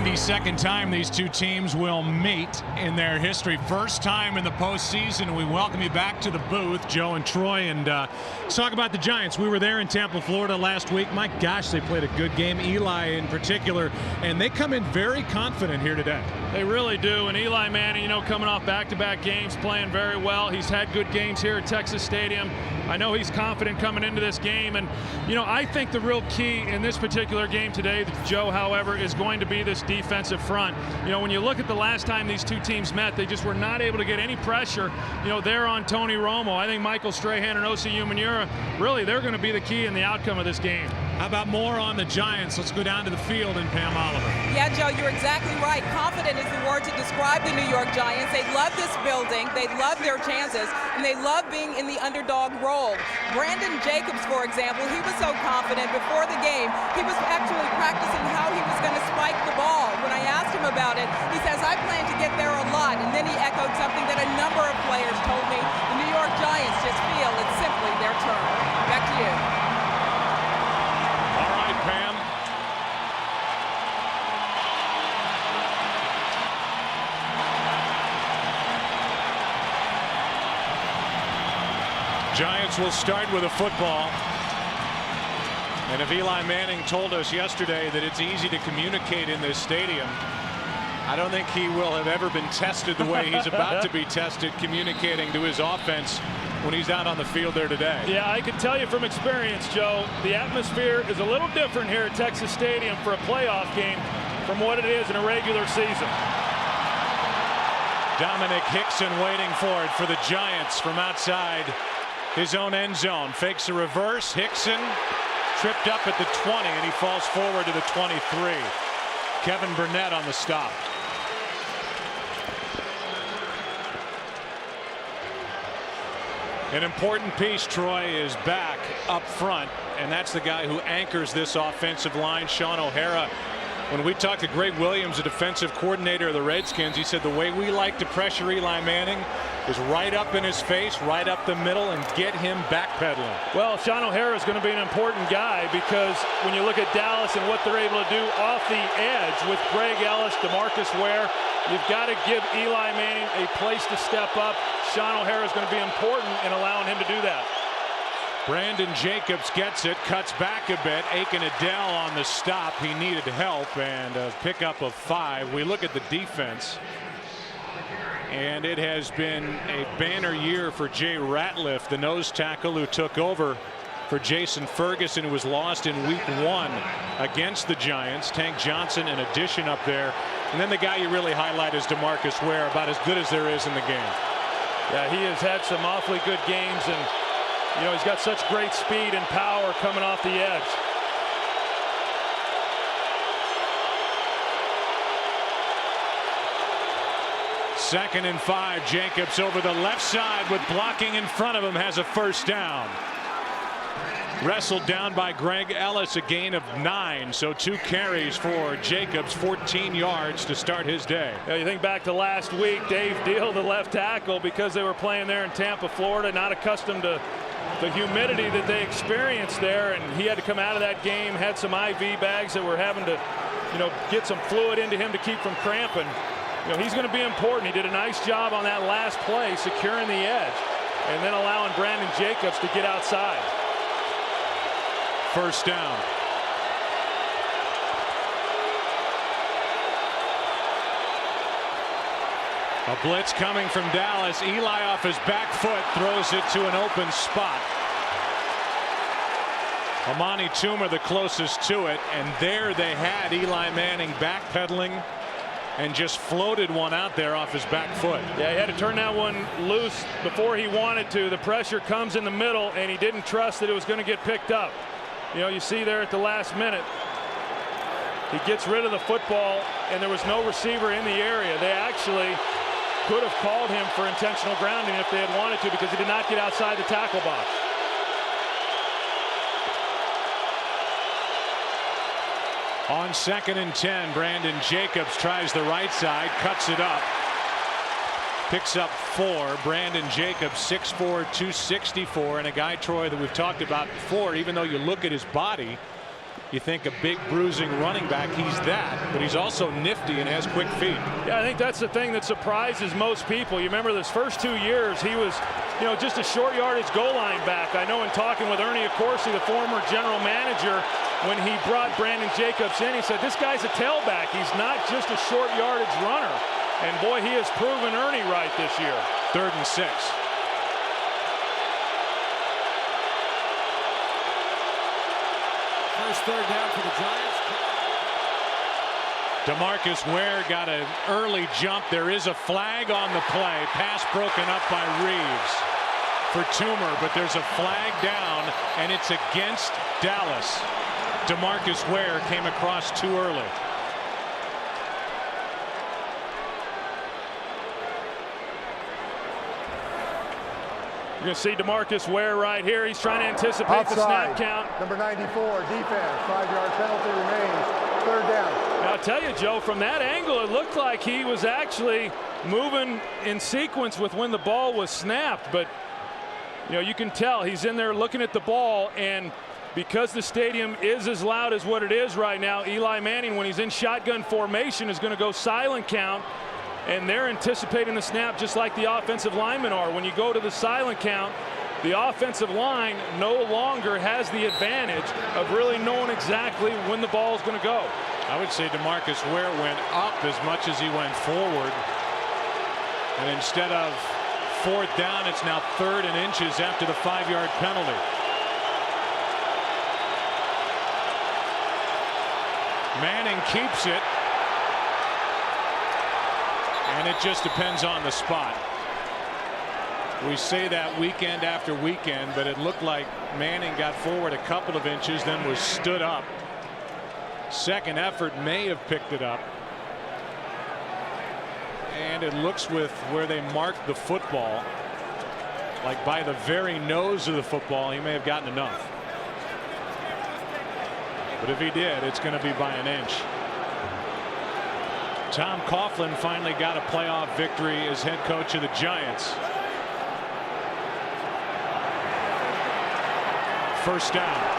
92nd time these two teams will meet in their history. First time in the postseason. We welcome you back to the booth, Joe and Troy, and let's talk about the Giants. We were there in Tampa, Florida last week. My gosh, they played a good game, Eli in particular, and they come in very confident here today. They really do, and Eli Manning, coming off back-to-back games, playing very well. He's had good games here at Texas Stadium. I know he's confident coming into this game, and I think the real key in this particular game today, Joe, however, is going to be this defensive front. When you look at the last time these two teams met, they just were not able to get any pressure, there on Tony Romo. I think Michael Strahan and Osi Umenyiora, really, they're going to be the key in the outcome of this game. How about more on the Giants? Let's go down to the field and Pam Oliver. Yeah, Joe, you're exactly right. Confident is the word to describe the New York Giants. They love this building. They love their chances, and they love being in the underdog role. Brandon Jacobs, for example, he was so confident before the game. He was actually practicing how he was going to spike the ball. When I asked him about it, he says, I plan to get there a lot. And then he echoed something that a number of players told me. The New York Giants just feel it's simply their turn. Back to you. Pam. Giants will start with a football. And if Eli Manning told us yesterday that it's easy to communicate in this stadium, I don't think he will have ever been tested the way he's about to be tested communicating to his offense when he's out on the field there today. Yeah, I can tell you from experience, Joe, the atmosphere is a little different here at Texas Stadium for a playoff game from what it is in a regular season. Dominic Hickson waiting for it for the Giants from outside his own end zone. Fakes a reverse. Hickson tripped up at the 20, and he falls forward to the 23. Kevin Burnett on the stop. An important piece, Troy, is back up front, and that's the guy who anchors this offensive line, Sean O'Hara. When we talked to Greg Williams, the defensive coordinator of the Redskins, he said the way we like to pressure Eli Manning is right up in his face, right up the middle, and get him backpedaling. Well, Sean O'Hara is going to be an important guy because when you look at Dallas and what they're able to do off the edge with Greg Ellis, DeMarcus Ware, you've got to give Eli Manning a place to step up. Sean O'Hara is going to be important in allowing him to do that. Brandon Jacobs gets it, cuts back a bit. Aiken Adele on the stop. He needed help, and a pickup of 5. We look at the defense, and it has been a banner year for Jay Ratliff, the nose tackle who took over for Jason Ferguson, who was lost in week 1 against the Giants. Tank Johnson, an addition up there. And then the guy you really highlight is DeMarcus Ware, about as good as there is in the game. Yeah, he has had some awfully good games, and he's got such great speed and power coming off the edge. Second and 5. Jacobs over the left side with blocking in front of him, has a first down. Wrestled down by Greg Ellis, a gain of 9, so 2 carries for Jacobs, 14 yards to start his day. You think back to last week, Dave Deal, the left tackle, because they were playing there in Tampa, Florida, not accustomed to the humidity that they experienced there, and he had to come out of that game, had some IV bags that were having to, get some fluid into him to keep from cramping. He's going to be important. He did a nice job on that last play, securing the edge, and then allowing Brandon Jacobs to get outside. First down. A blitz coming from Dallas. Eli off his back foot throws it to an open spot. Amani Toomer the closest to it, and there they had Eli Manning backpedaling and just floated one out there off his back foot. Yeah, he had to turn that one loose before he wanted to. The pressure comes in the middle, and he didn't trust that it was going to get picked up. You see there at the last minute, he gets rid of the football, and there was no receiver in the area. They actually could have called him for intentional grounding if they had wanted to, because he did not get outside the tackle box. On 2nd and 10, Brandon Jacobs tries the right side, cuts it up. Picks up 4. Brandon Jacobs, 6'4", 264, and a guy, Troy, that we've talked about before. Even though you look at his body, You think a big bruising running back, he's that, but he's also nifty and has quick feet. Yeah, I think that's the thing that surprises most people. You remember those first 2 years, he was, just a short yardage goal line back. I know in talking with Ernie Accorsi, the former general manager, when he brought Brandon Jacobs in, he said, this guy's a tailback. He's not just a short yardage runner. And boy, he has proven Ernie right this year. 3rd and 6. First 3rd down for the Giants. DeMarcus Ware got an early jump. There is a flag on the play. Pass broken up by Reeves for Toomer, but there's a flag down, and it's against Dallas. DeMarcus Ware came across too early. You're going to see DeMarcus Ware right here. He's trying to anticipate the snap count. Number 94, defense. 5-yard penalty remains. 3rd down. Now, I'll tell you, Joe, from that angle, it looked like he was actually moving in sequence with when the ball was snapped. But, you can tell he's in there looking at the ball. And because the stadium is as loud as what it is right now, Eli Manning, when he's in shotgun formation, is going to go silent count. And they're anticipating the snap just like the offensive linemen are. When you go to the silent count, the offensive line no longer has the advantage of really knowing exactly when the ball is going to go. I would say DeMarcus Ware went up as much as he went forward. And instead of 4th down, it's now 3rd and inches after the 5-yard penalty. Manning keeps it. And it just depends on the spot. We say that weekend after weekend, but it looked like Manning got forward a couple of inches, then was stood up. Second effort may have picked it up. And it looks with where they marked the football, like by the very nose of the football, he may have gotten enough. But if he did, it's going to be by an inch. Tom Coughlin finally got a playoff victory as head coach of the Giants. 1st down.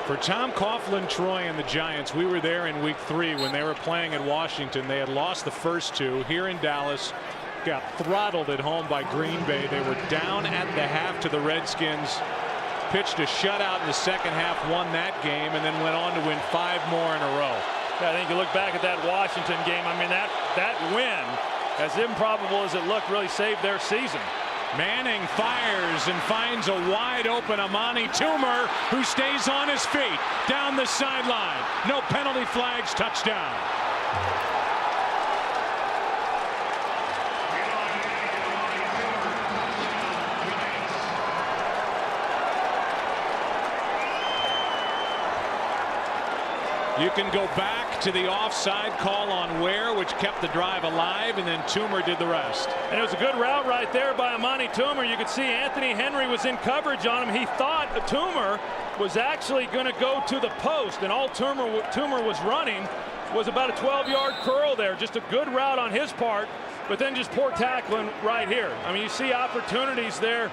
For Tom Coughlin, Troy, and the Giants, we were there in week 3 when they were playing at Washington. They had lost the first 2 here in Dallas, got throttled at home by Green Bay. They were down at the half to the Redskins. Pitched a shutout in the second half, won that game, and then went on to win 5 more in a row. Yeah, I think you look back at that Washington game. I mean, that win, as improbable as it looked, really saved their season. Manning fires and finds a wide open Amani Toomer, who stays on his feet down the sideline. No penalty flags, touchdown. You can go back to the offside call on Ware, which kept the drive alive, and then Toomer did the rest. And it was a good route right there by Amani Toomer. You could see Anthony Henry was in coverage on him. He thought Toomer was actually going to go to the post, and all Toomer was running was about a 12-yard curl there. Just a good route on his part, but then just poor tackling right here. I mean, you see opportunities there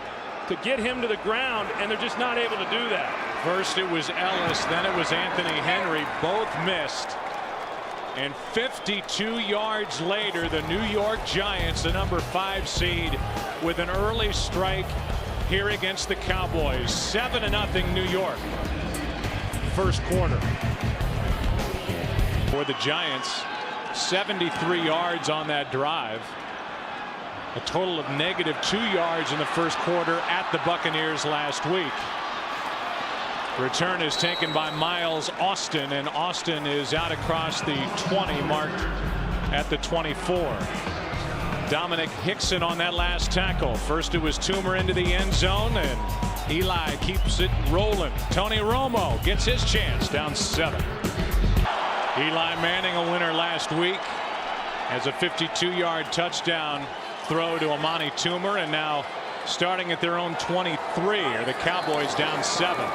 to get him to the ground, and they're just not able to do that. First it was Ellis, then it was Anthony Henry. Both missed. And 52 yards later, the New York Giants, the number 5 seed, with an early strike here against the Cowboys. 7-0 New York. First quarter. For the Giants, 73 yards on that drive. A total of -2 yards in the first quarter at the Buccaneers last week. Return is taken by Miles Austin, and Austin is out across the 20, marked at the 24. Dominic Hickson on that last tackle. First it was Toomer into the end zone, and Eli keeps it rolling. Tony Romo gets his chance, down 7. Eli Manning, a winner last week, has a 52-yard touchdown throw to Amani Toomer, and now starting at their own 23 are the Cowboys, down 7.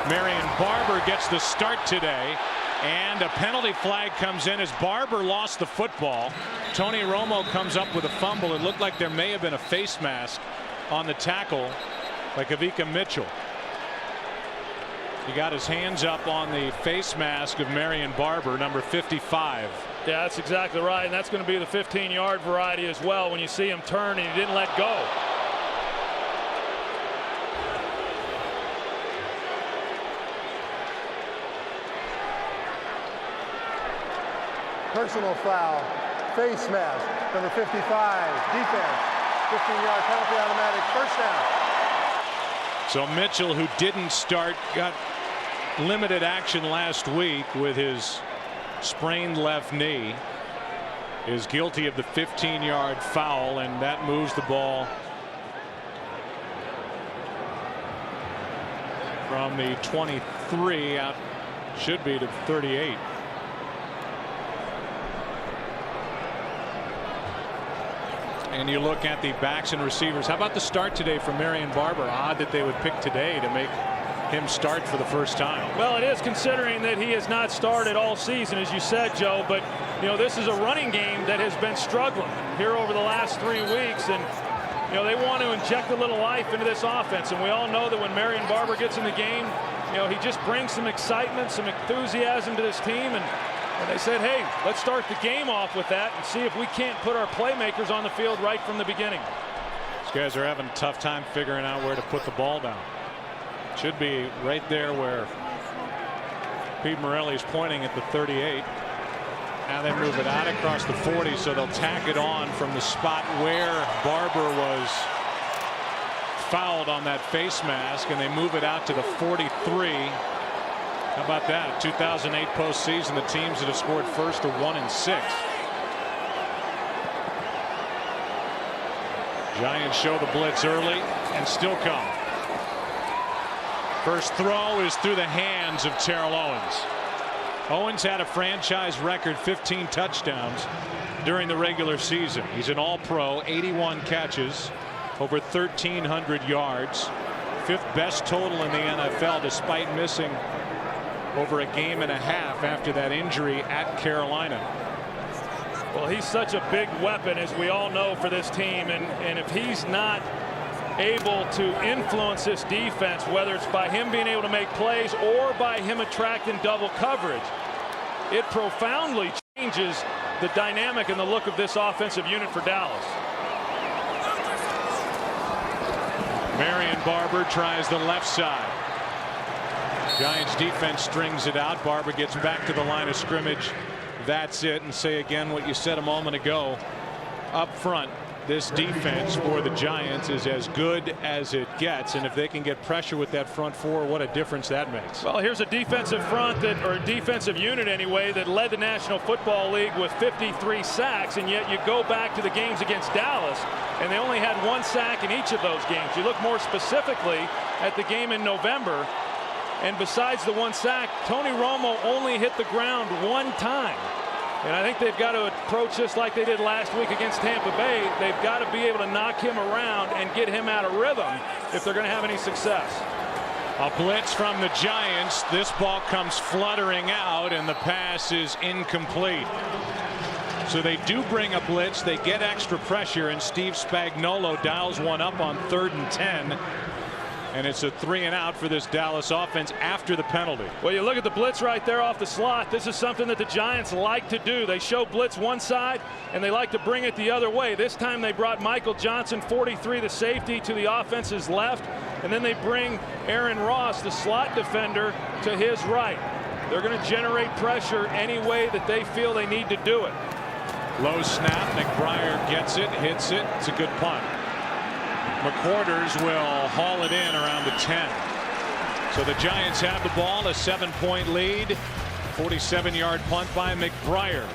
Marion Barber gets the start today, and a penalty flag comes in as Barber lost the football. Tony Romo comes up with a fumble. It looked like there may have been a face mask on the tackle, by Kavika Mitchell. He got his hands up on the face mask of Marion Barber, number 55. Yeah, that's exactly right, and that's going to be the 15-yard variety as well when you see him turn and he didn't let go. Personal foul, face mask, number 55, defense, 15-yard penalty, automatic, first down. So Mitchell, who didn't start, got limited action last week with his sprained left knee, is guilty of the 15-yard foul, and that moves the ball from the 23 out, should be, to 38. And you look at the backs and receivers. How about the start today from Marion Barber? Odd that they would pick today to make him start for the first time. Well, it is, considering that he has not started all season, as you said, Joe. But you know, this is a running game that has been struggling here over the last 3 weeks, and you know, they want to inject a little life into this offense. And we all know that when Marion Barber gets in the game, you know, he just brings some excitement, some enthusiasm to this team. And they said, hey, let's start the game off with that and see if we can't put our playmakers on the field right from the beginning. These guys are having a tough time figuring out where to put the ball down. Should be right there where Pete Morelli is pointing at the 38. Now they move it out across the 40, so they'll tack it on from the spot where Barber was fouled on that face mask, and they move it out to the 43. How about that? 2008 postseason, the teams that have scored first are 1-6. Giants show the blitz early and still come. First throw is through the hands of Terrell Owens. Owens had a franchise record 15 touchdowns during the regular season. He's an all-pro, 81 catches, over 1,300 yards, fifth best total in the NFL despite missing over a game and a half after that injury at Carolina. Well, he's such a big weapon, as we all know, for this team, and if he's not able to influence this defense, whether it's by him being able to make plays or by him attracting double coverage, it profoundly changes the dynamic and the look of this offensive unit for Dallas. Marion Barber tries the left side. Giants defense strings it out. Barber gets back to the line of scrimmage. That's it. And say again what you said a moment ago. Up front, this defense for the Giants is as good as it gets, and if they can get pressure with that front four, what a difference that makes. Well, here's a defensive front that, or a defensive unit anyway, that led the National Football League with 53 sacks, and yet you go back to the games against Dallas and they only had 1 sack in each of those games. You look more specifically at the game in November, and besides the 1 sack, Tony Romo only hit the ground 1 time. And I think they've got to approach this like they did last week against Tampa Bay. They've got to be able to knock him around and get him out of rhythm if they're going to have any success. A blitz from the Giants. This ball comes fluttering out, and the pass is incomplete. So they do bring a blitz. They get extra pressure, and Steve Spagnuolo dials one up on 3rd and 10. And it's a 3-and-out for this Dallas offense after the penalty. Well, you look at the blitz right there off the slot. This is something that the Giants like to do. They show blitz one side, and they like to bring it the other way. This time they brought Michael Johnson, 43, the safety, to the offense's left, and then they bring Aaron Ross, the slot defender, to his right. They're going to generate pressure any way that they feel they need to do it. Low snap. McBriar gets it, hits it. It's a good punt. McQuarters will haul it in around the 10. So the Giants have the ball, a 7-point lead. 47-yard punt by McBriar.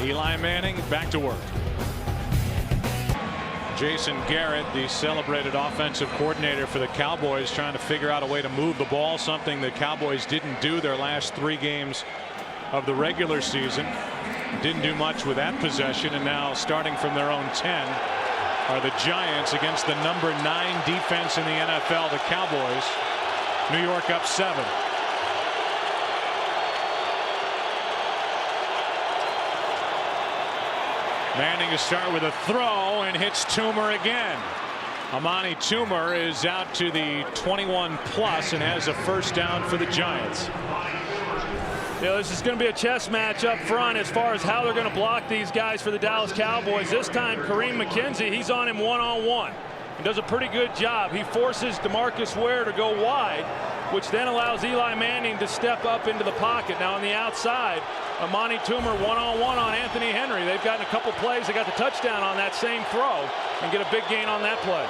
Eli Manning back to work. Jason Garrett, the celebrated offensive coordinator for the Cowboys, trying to figure out a way to move the ball, something the Cowboys didn't do their last 3 games of the regular season. Didn't do much with that possession, and now starting from their own 10 are the Giants against the number 9 defense in the NFL, the Cowboys. New York up 7. Manning to start with a throw and hits Toomer again. Amani Toomer is out to the 21 plus and has a first down for the Giants. Yeah, this is going to be a chess match up front as far as how they're going to block these guys for the Dallas Cowboys. This time, Kareem McKenzie, he's on him one-on-one. He does a pretty good job. He forces DeMarcus Ware to go wide, which then allows Eli Manning to step up into the pocket. Now on the outside, Amani Toomer one-on-one on Anthony Henry. They've gotten a couple plays. They got the touchdown on that same throw and get a big gain on that play.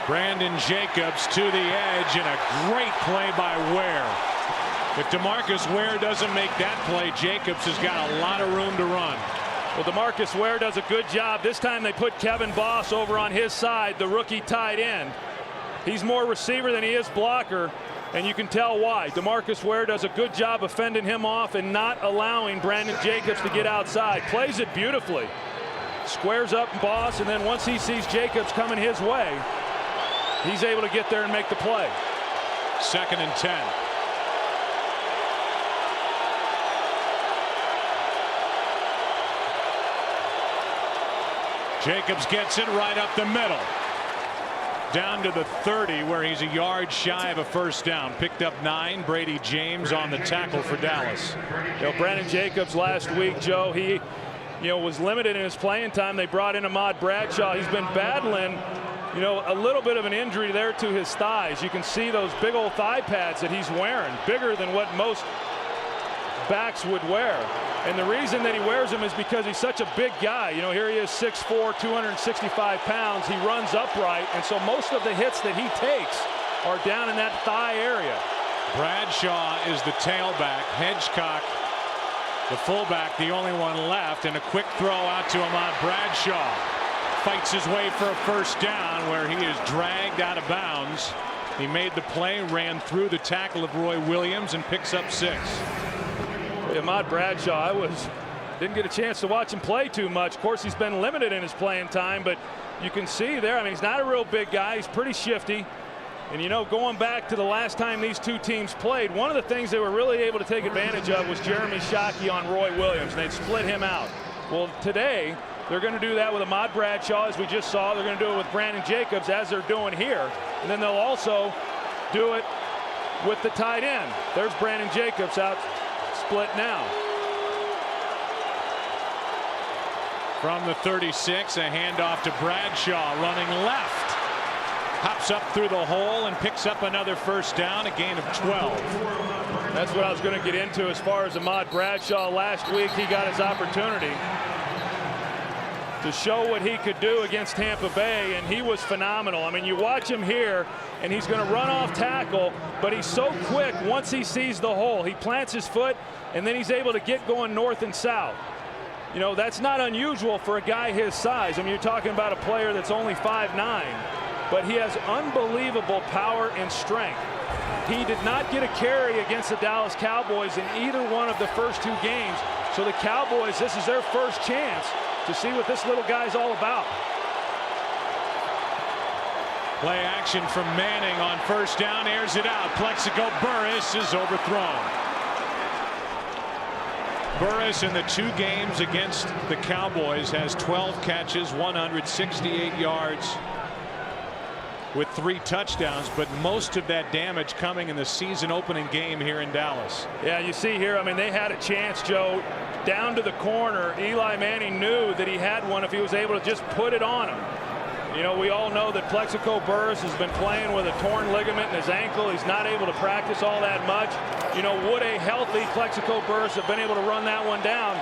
Brandon Jacobs to the edge, and a great play by Ware. If DeMarcus Ware doesn't make that play, Jacobs has got a lot of room to run. Well, DeMarcus Ware does a good job. This time they put Kevin Boss over on his side, the rookie tight end. He's more receiver than he is blocker, and you can tell why. DeMarcus Ware does a good job of fending him off and not allowing Brandon Jacobs to get outside. Plays it beautifully. Squares up Boss, and then once he sees Jacobs coming his way, he's able to get there and make the play. 2nd and 10. Jacobs gets it right up the middle. Down to the 30, where he's a yard shy of a first down. Picked up 9. Brady James on the tackle for Dallas. You know, Brandon Jacobs last week, Joe, he was limited in his playing time. They brought in Ahmad Bradshaw. He's been battling a little bit of an injury there to his thighs. You can see those big old thigh pads that he's wearing, bigger than what most backs would wear. And the reason that he wears them is because he's such a big guy. Here he is, 6'4", 265 pounds. He runs upright, and so most of the hits that he takes are down in that thigh area. Bradshaw is the tailback. Hedgecock, the fullback, the only one left, and a quick throw out to Ahmad Bradshaw. Fights his way for a first down, where he is dragged out of bounds. He made the play, ran through the tackle of Roy Williams, and picks up 6. Ahmad Bradshaw, didn't get a chance to watch him play too much. Of course, he's been limited in his playing time, but you can see there, he's not a real big guy. He's pretty shifty. And going back to the last time these two teams played, one of the things they were really able to take advantage of was Jeremy Shockey on Roy Williams, and they'd split him out. Well, today, they're going to do that with Ahmad Bradshaw, as we just saw. They're going to do it with Brandon Jacobs, as they're doing here. And then they'll also do it with the tight end. There's Brandon Jacobs out split now. From the 36, a handoff to Bradshaw, running left. Hops up through the hole and picks up another first down, a gain of 12. That's what I was going to get into as far as Ahmad Bradshaw. Last week, he got his opportunity to show what he could do against Tampa Bay, and he was phenomenal. You watch him here, and he's going to run off tackle, but he's so quick once he sees the hole. He plants his foot, and then he's able to get going north and south. That's not unusual for a guy his size. You're talking about a player that's only 5'9", but he has unbelievable power and strength. He did not get a carry against the Dallas Cowboys in either one of the first 2 games, so the Cowboys, this is their first chance to see what this little guy's all about. Play action from Manning on first down, airs it out. Plexico Burress is overthrown. Burress in the 2 games against the Cowboys has 12 catches, 168 yards, with 3 touchdowns, but most of that damage coming in the season opening game here in Dallas. Yeah, you see here, they had a chance, Joe, down to the corner. Eli Manning knew that he had one if he was able to just put it on him. We all know that Plexico Burress has been playing with a torn ligament in his ankle. He's not able to practice all that much. Would a healthy Plexico Burress have been able to run that one down?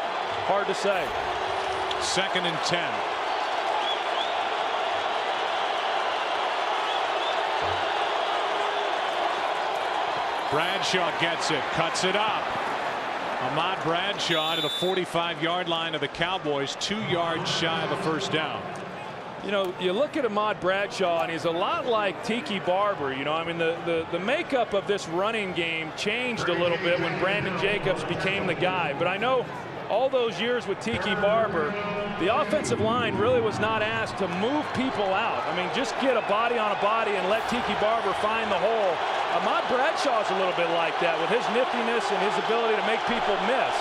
Hard to say. 2nd and 10. Bradshaw gets it, cuts it up. Ahmad Bradshaw to the 45-yard line of the Cowboys, 2 yards shy of a first down. You look at Ahmad Bradshaw, and he's a lot like Tiki Barber. The makeup of this running game changed a little bit when Brandon Jacobs became the guy. But I know all those years with Tiki Barber, the offensive line really was not asked to move people out. Just get a body on a body and let Tiki Barber find the hole Ahmad Bradshaw's a little bit like that with his niftiness and his ability to make people miss.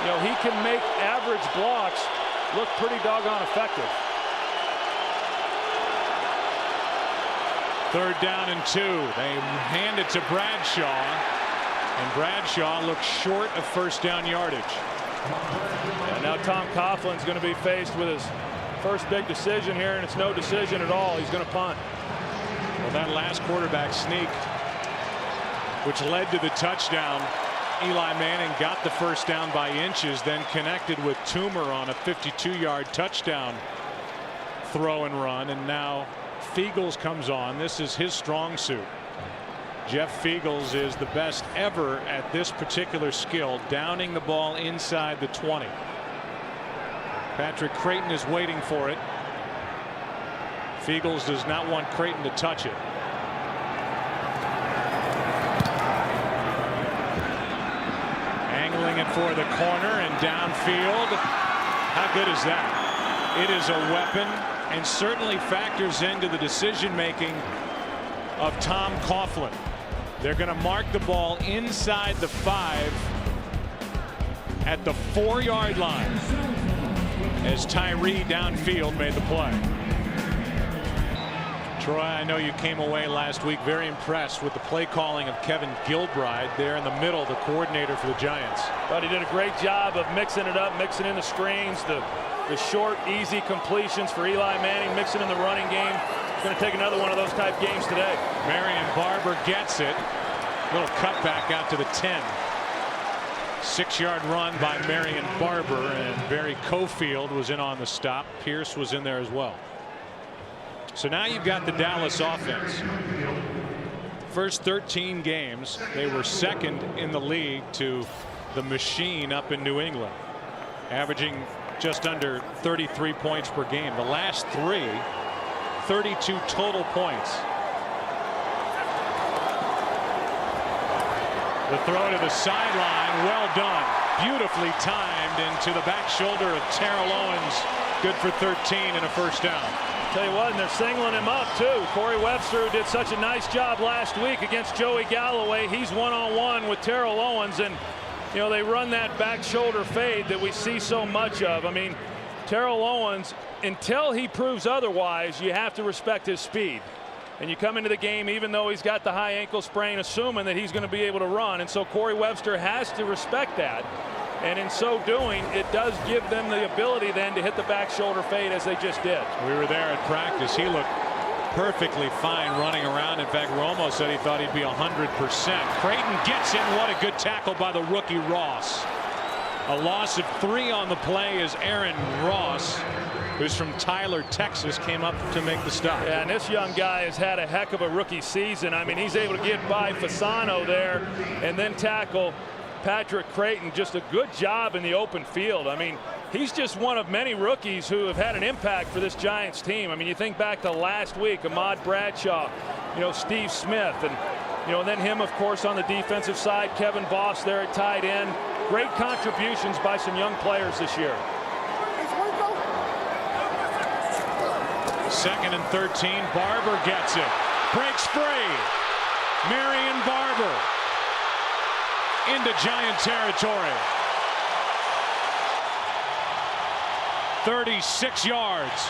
You know, he can make average blocks look pretty doggone effective. 3rd down and 2. They hand it to Bradshaw, and Bradshaw looks short of 1st down yardage. And now Tom Coughlin's going to be faced with his first big decision here, and it's no decision at all. He's going to punt. Well, that last quarterback sneak, which led to the touchdown, Eli Manning got the 1st down by inches, then connected with Toomer on a 52-yard touchdown throw and run, and now Fiegels comes on. This is his strong suit. Jeff Fiegels is the best ever at this particular skill, downing the ball inside the 20. Patrick Creighton is waiting for it. Fiegels does not want Creighton to touch it. Angling it for the corner and downfield. How good is that? It is a weapon and certainly factors into the decision making of Tom Coughlin. They're going to mark the ball inside the 5 at the 4-yard line as Tyree downfield made the play. Troy, I know you came away last week very impressed with the play calling of Kevin Gilbride there in the middle, the coordinator for the Giants. But he did a great job of mixing it up, mixing in the screens, the short, easy completions for Eli Manning, mixing in the running game. He's going to take another one of those type games today. Marion Barber gets it. Little cutback out to the 10. 6-yard run by Marion Barber, and Barry Cofield was in on the stop. Pierce was in there as well. So now you've got the Dallas offense. First 13 games, they were 2nd in the league to the machine up in New England, averaging just under 33 points per game. The last 3, 32 total points. The throw to the sideline, well done. Beautifully timed into the back shoulder of Terrell Owens. Good for 13 and a 1st down. Tell you what, and they're singling him up too. Corey Webster, who did such a nice job last week against Joey Galloway. He's one-on-one with Terrell Owens, and you know, they run that back shoulder fade that we see so much of. I mean, Terrell Owens, until he proves otherwise, you have to respect his speed. And you come into the game, even though he's got the high ankle sprain, assuming that he's going to be able to run. And so Corey Webster has to respect that. And in so doing, it does give them the ability then to hit the back shoulder fade as they just did. We were there at practice. He looked perfectly fine running around. In fact, Romo said he thought he'd be 100%. Creighton gets in. What a good tackle by the rookie Ross. A loss of 3 on the play as Aaron Ross, who's from Tyler, Texas, came up to make the stop. Yeah, and this young guy has had a heck of a rookie season. I mean, he's able to get by Fasano there and then tackle Patrick Creighton. Just a good job in the open field. I mean, he's just one of many rookies who have had an impact for this Giants team. I mean, you think back to last week, Ahmad Bradshaw, you know, Steve Smith, and you know, and then him, of course, on the defensive side, Kevin Boss there at tight end. Great contributions by some young players this year. 2nd and 13. Barber gets it. Breaks free. Marion Barber into Giant territory. 36 yards.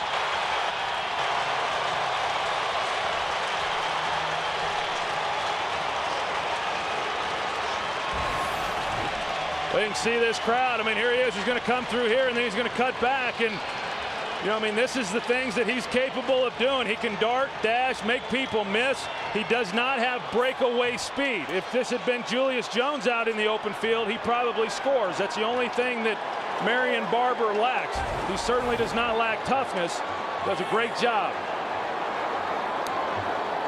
Well, you can see this crowd. I mean, here he is. He's going to come through here, and then he's going to cut back. And, you know, I mean, this is the things that he's capable of doing. He can dart, dash, make people miss. He does not have breakaway speed. If this had been Julius Jones out in the open field, he probably scores. That's the only thing that Marion Barber lacks. He certainly does not lack toughness. Does a great job.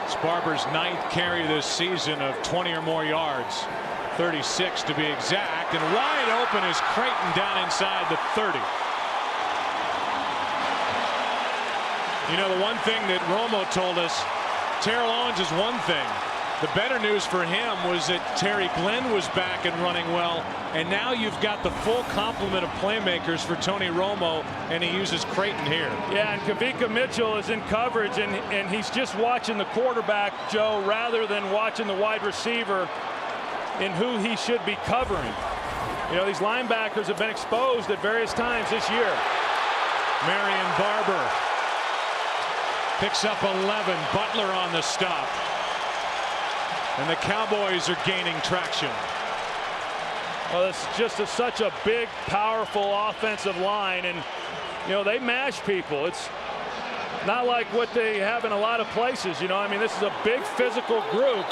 It's Barber's 9th carry this season of 20 or more yards. 36 to be exact, and wide open is Creighton down inside the 30. You know, the one thing that Romo told us, Terrell Owens is one thing. The better news for him was that Terry Glenn was back and running well, and now you've got the full complement of playmakers for Tony Romo, and he uses Creighton here. Yeah, and Kavika Mitchell is in coverage, and he's just watching the quarterback, Joe, rather than watching the wide receiver in who he should be covering. You know, these linebackers have been exposed at various times this year. Marion Barber picks up 11. Butler on the stop. And the Cowboys are gaining traction. Well, it's just such a big, powerful offensive line, and you know, they mash people. It's not like what they have in a lot of places. You know, I mean, this is a big physical group,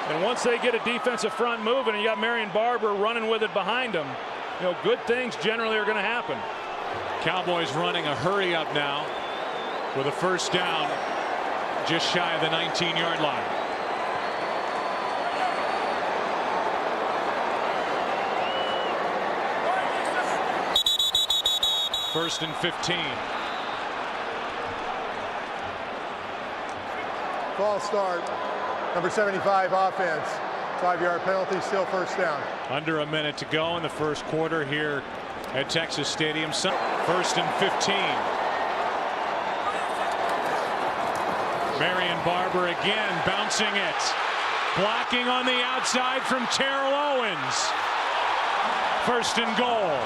and once they get a defensive front moving, and you got Marion Barber running with it behind them, you know, good things generally are going to happen. Cowboys running a hurry up now with a first down just shy of the 19-yard line. First and 15. False start. Number 75 offense. 5-yard penalty, still first down. Under a minute to go in the first quarter here at Texas Stadium. First and 15. Marion Barber again bouncing it. Blocking on the outside from Terrell Owens. First and goal.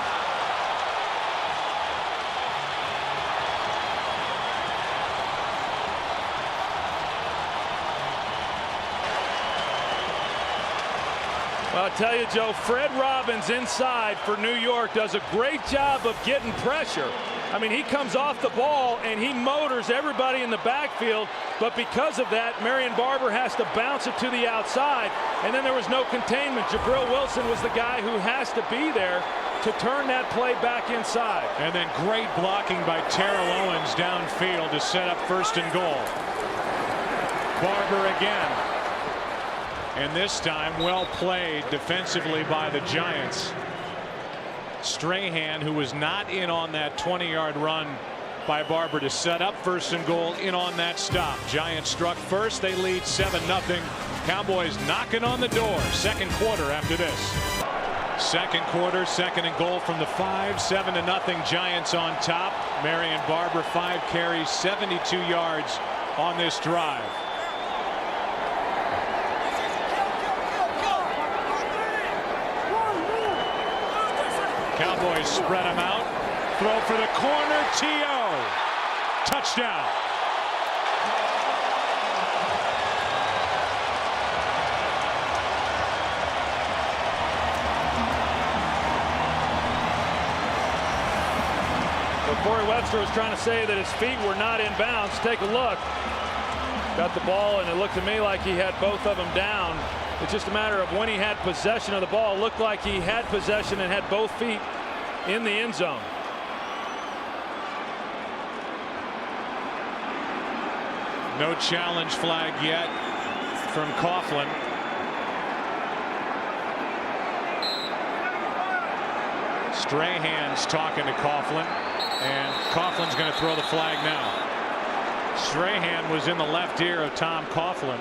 Well, I'll tell you, Joe, Fred Robbins inside for New York does a great job of getting pressure. I mean, he comes off the ball and he motors everybody in the backfield, but because of that, Marion Barber has to bounce it to the outside, and then there was no containment. Jabril Wilson was the guy who has to be there to turn that play back inside. And then great blocking by Terrell Owens downfield to set up first and goal. Barber again. And this time well played defensively by the Giants. Strahan, who was not in on that 20-yard run by Barber to set up first and goal, in on that stop. Giants struck first. They lead 7-0. Cowboys knocking on the door. Second quarter after this. Second quarter, second and goal from the 5. 7-0. Giants on top. Marion Barber, 5 carries, 72 yards on this drive. Cowboys spread him out. Throw for the corner. T.O. Touchdown. Well, Corey Webster was trying to say that his feet were not in bounds. Take a look. Got the ball, and it looked to me like he had both of them down. It's just a matter of when he had possession of the ball. It looked like he had possession and had both feet in the end zone. No challenge flag yet from Coughlin. Strahan's talking to Coughlin, and Coughlin's going to throw the flag now. Strahan was in the left ear of Tom Coughlin.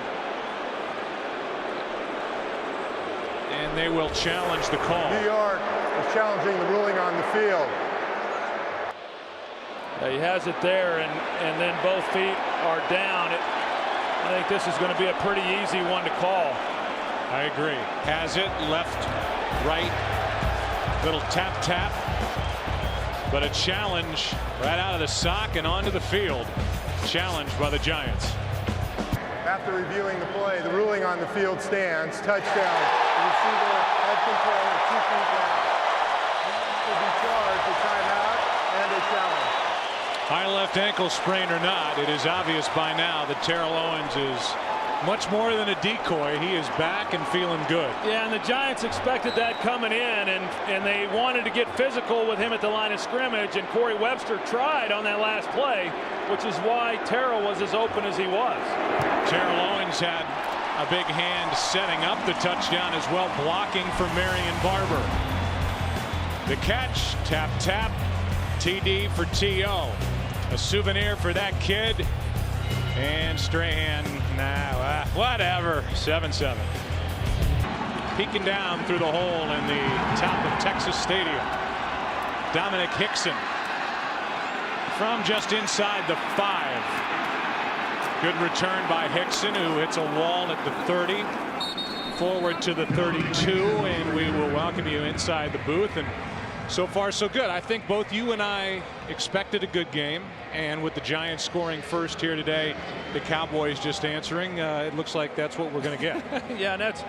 And they will challenge the call. New York is challenging the ruling on the field. He has it there, and then both feet are down. I think this is going to be a pretty easy one to call. I agree. Has it, left, right, little tap, tap. But a challenge right out of the sock and onto the field. Challenged by the Giants. After reviewing the play, the ruling on the field stands. Touchdown. The receiver had control of 2 feet down. Will be charged a timeout and a challenge. High left ankle sprain or not, it is obvious by now that Terrell Owens is much more than a decoy. He is back and feeling good. Yeah, and the Giants expected that coming in, and they wanted to get physical with him at the line of scrimmage, and Corey Webster tried on that last play, which is why Terrell was as open as he was. Terrell Owens had a big hand setting up the touchdown as well, blocking for Marion Barber. The catch, tap, tap, TD for T.O. A souvenir for that kid, and Strahan Nah, whatever. 7-7. Peeking down through the hole in the top of Texas Stadium. Dominic Hickson from just inside the 5. Good return by Hickson, who hits a wall at the 30. Forward to the 32, and we will welcome you inside the booth. And so far so good. I think both you and I expected a good game, and with the Giants scoring first here today, the Cowboys just answering, it looks like that's what we're going to get. Yeah, and that's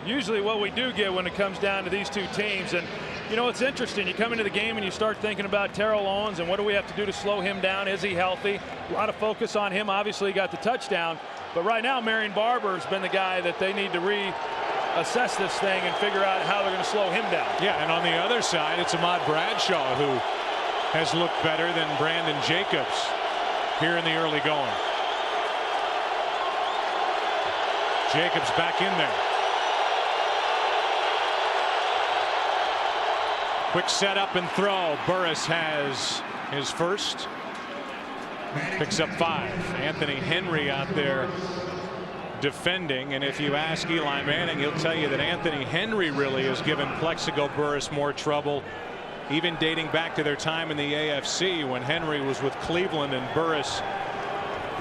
usually what we do get when it comes down to these two teams. And you know, it's interesting, you come into the game and you start thinking about Terrell Owens and what do we have to do to slow him down. Is he healthy? A lot of focus on him. Obviously he got the touchdown, but right now Marion Barber has been the guy that they need to reassess this thing and figure out how they're going to slow him down. Yeah, and on the other side, it's Ahmad Bradshaw, who has looked better than Brandon Jacobs here in the early going. Jacobs back in there. Quick setup and throw. Burris has his first. Picks up 5. Anthony Henry out there defending, and if you ask Eli Manning, he'll tell you that Anthony Henry really has given Plexico Burris more trouble, even dating back to their time in the AFC when Henry was with Cleveland and Burris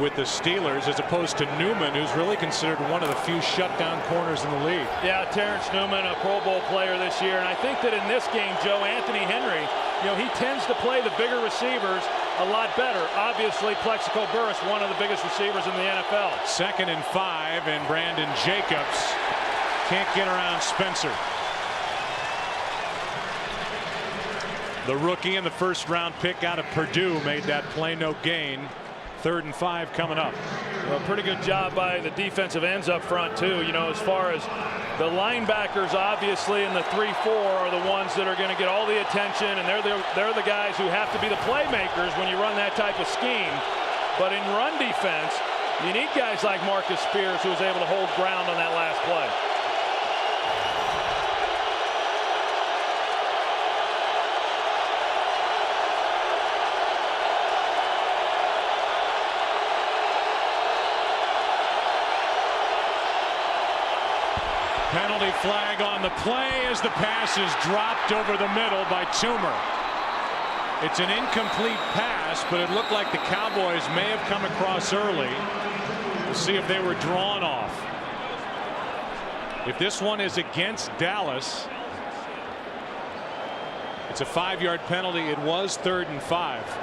with the Steelers, as opposed to Newman, who's really considered one of the few shutdown corners in the league. Yeah, Terrence Newman, a Pro Bowl player this year, and I think that in this game, Joe, Anthony Henry, you know, he tends to play the bigger receivers a lot better. Obviously, Plexico Burris, one of the biggest receivers in the NFL. 2nd and 5, and Brandon Jacobs can't get around Spencer. The rookie and the first-round pick out of Purdue made that play, no gain. 3rd and 5 coming up. Well, pretty good job by the defensive ends up front too. You know, as far as the linebackers, obviously in the 3-4 are the ones that are going to get all the attention, and they're the guys who have to be the playmakers when you run that type of scheme. But in run defense, you need guys like Marcus Spears, who was able to hold ground on that last play. Penalty flag on the play as the pass is dropped over the middle by Toomer. It's an incomplete pass, but it looked like the Cowboys may have come across early. We'll see if they were drawn off. If this one is against Dallas, it's a 5-yard penalty. It was 3rd and 5.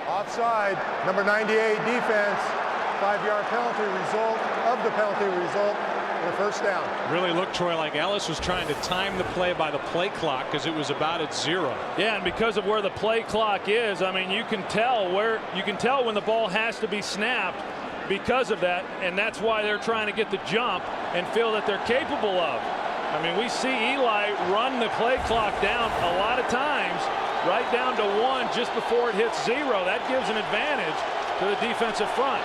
Offside, number 98 defense. 5-yard penalty result of the penalty result. The first down. Really looked, Troy, like Ellis was trying to time the play by the play clock because it was about at 0. Yeah, and because of where the play clock is, I mean, you can tell when the ball has to be snapped because of that, and that's why they're trying to get the jump and feel that they're capable of. I mean, we see Eli run the play clock down a lot of times, right down to 1 just before it hits 0. That gives an advantage to the defensive front.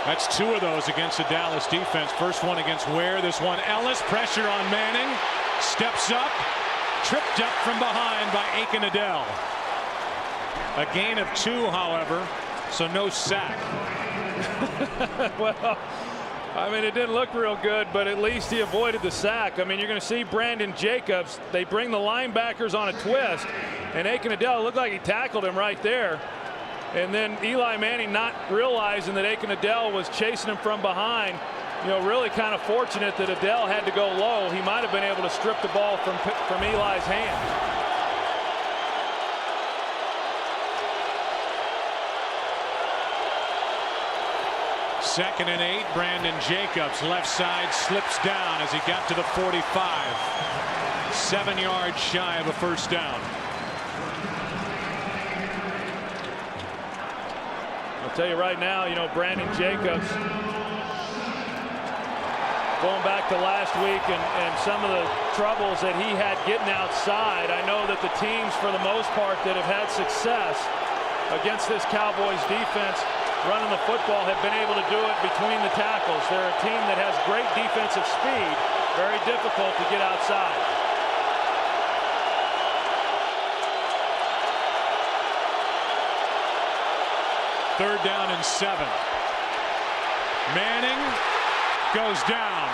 That's 2 of those against the Dallas defense. First one against Ware. This one, Ellis. Pressure on Manning. Steps up. Tripped up from behind by Aiken Adele. A gain of 2, however, so no sack. Well, I mean, it didn't look real good, but at least he avoided the sack. I mean, you're going to see Brandon Jacobs. They bring the linebackers on a twist, and Aiken Adele looked like he tackled him right there. And then Eli Manning, not realizing that Aiken Adele was chasing him from behind, you know, really kind of fortunate that Adele had to go low. He might have been able to strip the ball from Eli's hand. Second and 8. Brandon Jacobs, left side, slips down as he got to the 45. 7 yards shy of a first down. I'll tell you right now, you know, Brandon Jacobs, going back to last week and some of the troubles that he had getting outside, I know that the teams, for the most part, that have had success against this Cowboys defense running the football have been able to do it between the tackles. They're a team that has great defensive speed, very difficult to get outside. 3rd down and 7. Manning goes down.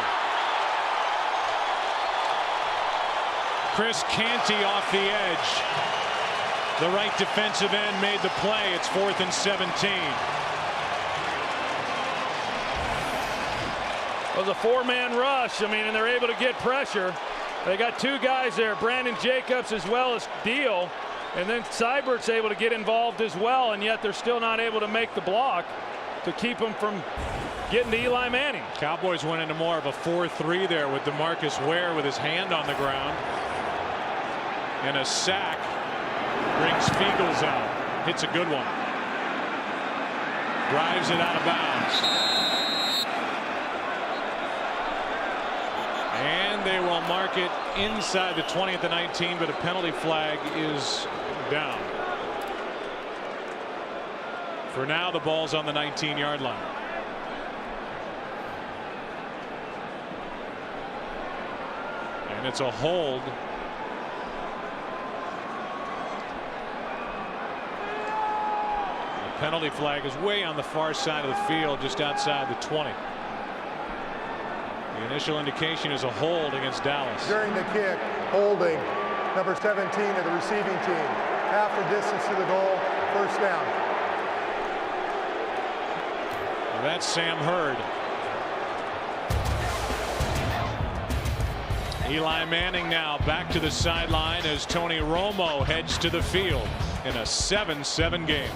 Chris Canty off the edge. The right defensive end made the play. It's 4th and 17. It was a 4-man rush. I mean, and they're able to get pressure. They got 2 guys there, Brandon Jacobs as well as Deal. And then Seibert's able to get involved as well, and yet they're still not able to make the block to keep them from getting to Eli Manning. Cowboys went into more of a 4-3 there with DeMarcus Ware with his hand on the ground. And a sack brings Fiegels out. Hits a good one. Drives it out of bounds. And they will mark it inside the 20 at the 19, but a penalty flag is down. For now, the ball's on the 19-yard line. And it's a hold. The penalty flag is way on the far side of the field, just outside the 20. The initial indication is a hold against Dallas. During the kick, holding number 17 of the receiving team. Half the distance to the goal, 1st down. Well, that's Sam Hurd. Eli Manning now back to the sideline as Tony Romo heads to the field in a 7-7 game.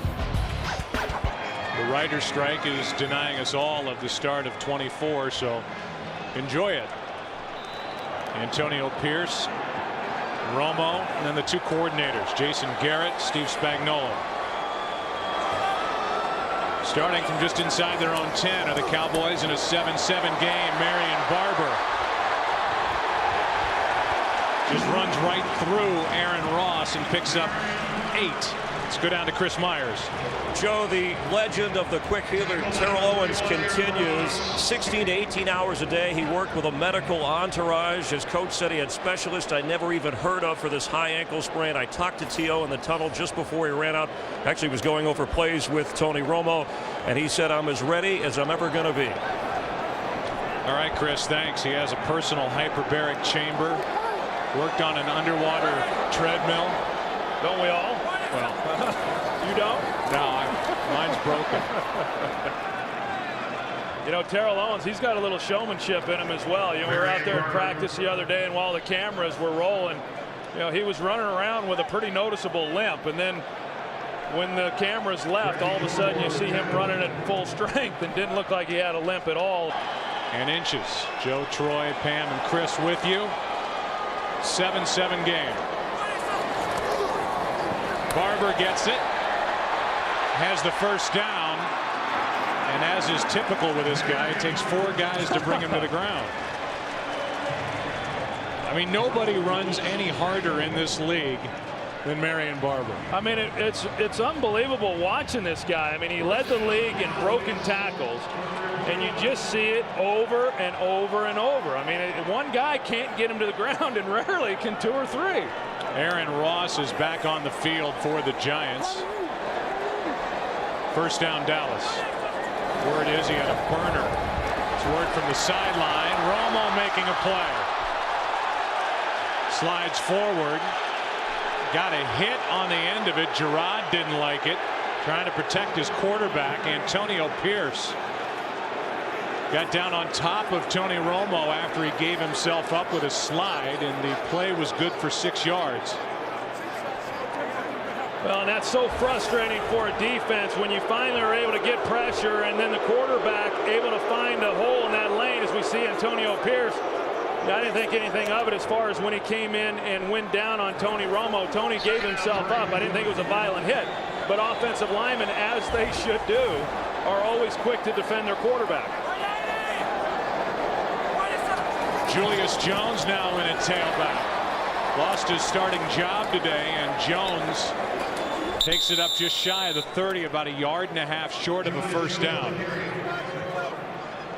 The writer's strike is denying us all of the start of 24, so enjoy it. Antonio Pierce, Romo, and then the 2 coordinators, Jason Garrett, Steve Spagnuolo. Starting from just inside their own 10 are the Cowboys in a 7-7 game. Marion Barber just runs right through Aaron Ross and picks up 8. Let's go down to Chris Myers. Joe, the legend of the quick healer Terrell Owens continues. 16 to 18 hours a day. He worked with a medical entourage. His coach said he had specialists I never even heard of for this high ankle sprain. I talked to T.O. in the tunnel just before he ran out. Actually was going over plays with Tony Romo, and he said, I'm as ready as I'm ever going to be. All right, Chris, thanks. He has a personal hyperbaric chamber. Worked on an underwater treadmill. Don't we all? Well, you don't? No, mine's broken. You know, Terrell Owens, he's got a little showmanship in him as well. You know, we were out there in practice the other day, and while the cameras were rolling, you know, he was running around with a pretty noticeable limp. And then when the cameras left, all of a sudden you see him running at full strength and didn't look like he had a limp at all. And inches. Joe, Troy, Pam, and Chris with you. 7-7 game. Barber gets it, has the 1st down, and as is typical with this guy, it takes 4 guys to bring him to the ground. I mean, nobody runs any harder in this league than Marion Barber. I mean, it's unbelievable watching this guy. I mean, he led the league in broken tackles, and you just see it over and over and over. I mean, one guy can't get him to the ground, and rarely can 2 or 3. Aaron Ross is back on the field for the Giants. 1st down, Dallas. Word is he had a burner. It's word from the sideline. Romo making a play. Slides forward. Got a hit on the end of it. Gerard didn't like it. Trying to protect his quarterback. Antonio Pierce got down on top of Tony Romo after he gave himself up with a slide, and the play was good for 6 yards. Well, and that's so frustrating for a defense when you finally are able to get pressure, and then the quarterback able to find a hole in that lane, as we see Antonio Pierce. I didn't think anything of it as far as when he came in and went down on Tony Romo. Tony gave himself up. I didn't think it was a violent hit, but offensive linemen, as they should do, are always quick to defend their quarterback. Julius Jones now in at tailback. Lost his starting job today, and Jones takes it up just shy of the 30, about 1.5 yards short of a 1st down.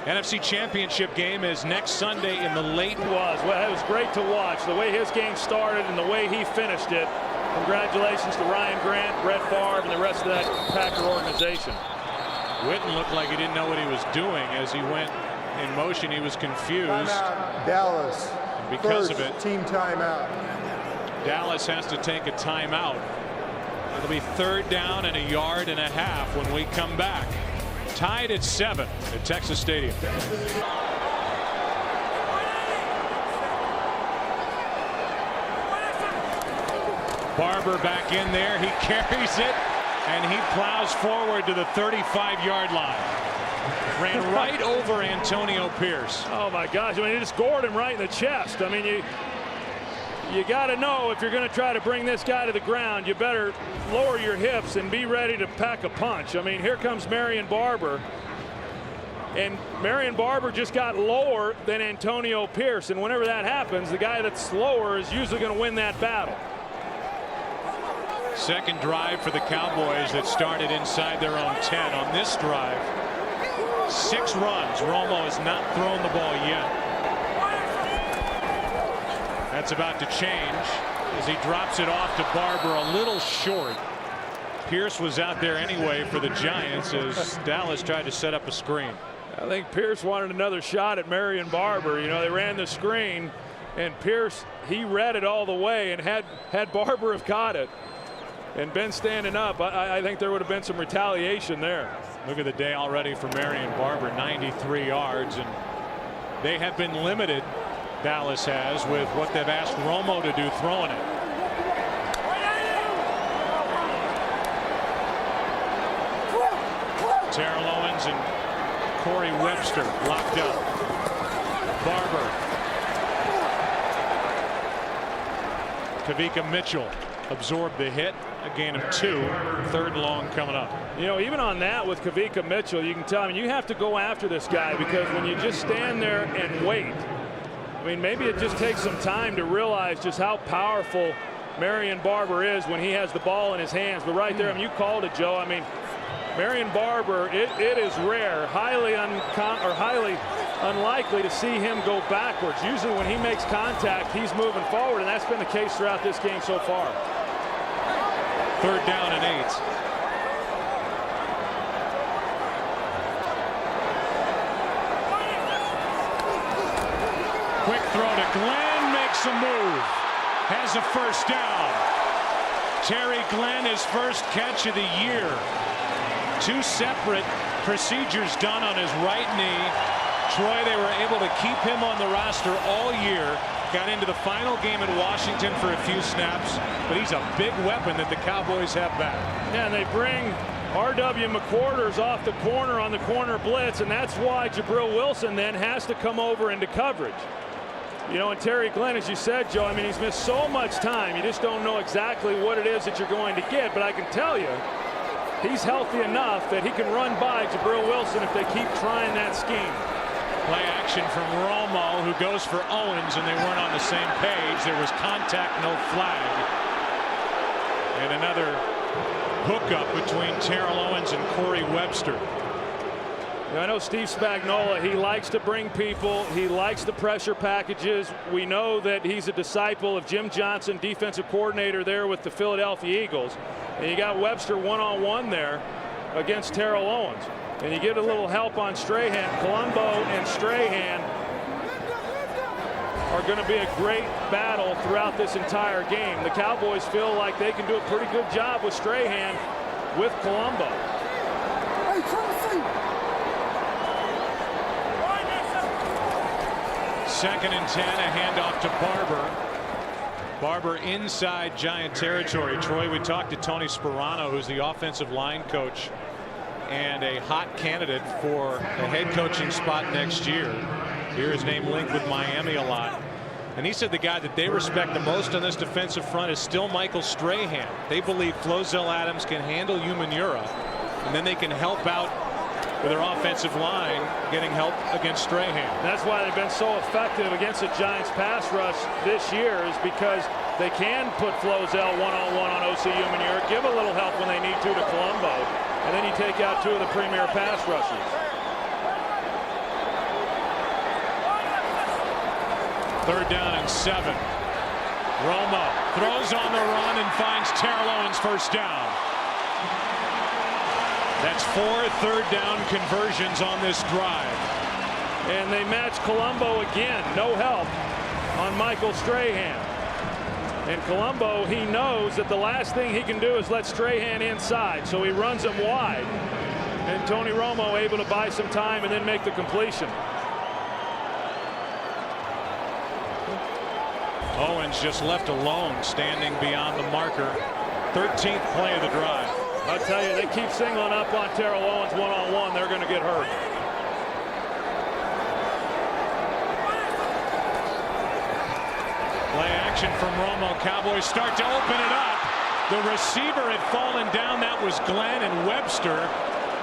NFC Championship game is next Sunday in the late. Well, it was great to watch the way his game started and the way he finished it. Congratulations to Ryan Grant, Brett Favre, and the rest of that Packer organization. Witten looked like he didn't know what he was doing as he went in motion. He was confused. Timeout, Dallas. And because of it, team timeout. Dallas has to take a timeout. It'll be 3rd down and 1.5 yards when we come back. Tied at 7 at Texas Stadium. Barber back in there. He carries it and he plows forward to the 35-yard line. Ran right over Antonio Pierce. Oh my gosh, I mean, he just gored him right in the chest. I mean, you got to know if you're going to try to bring this guy to the ground, you better lower your hips and be ready to pack a punch. I mean, here comes Marion Barber. And Marion Barber just got lower than Antonio Pierce. And whenever that happens, the guy that's slower is usually going to win that battle. Second drive for the Cowboys that started inside their own 10. On this drive, 6 runs. Romo has not thrown the ball yet. That's about to change as he drops it off to Barber a little short. Pierce was out there anyway for the Giants as Dallas tried to set up a screen. I think Pierce wanted another shot at Marion Barber. You know, they ran the screen and Pierce, he read it all the way, and had Barber have caught it and been standing up, I think there would have been some retaliation there. Look at the day already for Marion Barber, 93 yards, and they have been limited, Dallas has, with what they've asked Romo to do throwing it. Terrell Owens and Corey Webster locked up. Barber. Kavika Mitchell absorbed the hit. A gain of 2. 3rd and long coming up. You know, even on that with Kavika Mitchell, you can tell, I mean, you have to go after this guy, because when you just stand there and wait, I mean, maybe it just takes some time to realize just how powerful Marion Barber is when he has the ball in his hands. But right there, I mean, you called it, Joe. I mean, Marion Barber, it is rare, highly unlikely to see him go backwards. Usually when he makes contact, he's moving forward, and that's been the case throughout this game so far. 3rd down and 8. Quick throw to Glenn, makes a move, has a 1st down. Terry Glenn, his first catch of the year. 2 separate procedures done on his right knee. Troy, they were able to keep him on the roster all year. Got into the final game at Washington for a few snaps, but he's a big weapon that the Cowboys have back. Yeah, and they bring R.W. McQuarters off the corner on the corner blitz, and that's why Jabril Wilson then has to come over into coverage. You know, and Terry Glenn, as you said, Joe, I mean, he's missed so much time. You just don't know exactly what it is that you're going to get, but I can tell you, he's healthy enough that he can run by Jabril Wilson if they keep trying that scheme. Play action from Romo, who goes for Owens, and they weren't on the same page. There was contact, no flag. And another hookup between Terrell Owens and Corey Webster. Now, I know Steve Spagnuolo, he likes to bring people. He likes the pressure packages. We know that he's a disciple of Jim Johnson, defensive coordinator there with the Philadelphia Eagles. And you got Webster one-on-one there against Terrell Owens. And you get a little help on Strahan. Colombo and Strahan are going to be a great battle throughout this entire game. The Cowboys feel like they can do a pretty good job with Strahan with Colombo. 2nd and 10, a handoff to Barber. Barber inside Giant territory. Troy, we talked to Tony Sperano, who's the offensive line coach and a hot candidate for the head coaching spot next year. Hear his name linked with Miami a lot. And he said the guy that they respect the most on this defensive front is still Michael Strahan. They believe Flozell Adams can handle Umanura, and then they can help out with their offensive line getting help against Strahan. That's why they've been so effective against the Giants pass rush this year, is because they can put Flozell one-on-one on O.C. Umanura, give a little help when they need to Colombo, and then you take out 2 of the premier pass rushers. 3rd down and 7. Romo throws on the run and finds Terrell Owens 1st down. That's 4 third down conversions on this drive. And they match Colombo again. No help on Michael Strahan. And Colombo, he knows that the last thing he can do is let Strahan inside. So he runs him wide. And Tony Romo able to buy some time and then make the completion. Owens just left alone, standing beyond the marker. 13th play of the drive. I'll tell you, they keep singling up on Terrell Owens one-on-one. They're going to get hurt. Play action from Romo. Cowboys start to open it up. The receiver had fallen down. That was Glenn, and Webster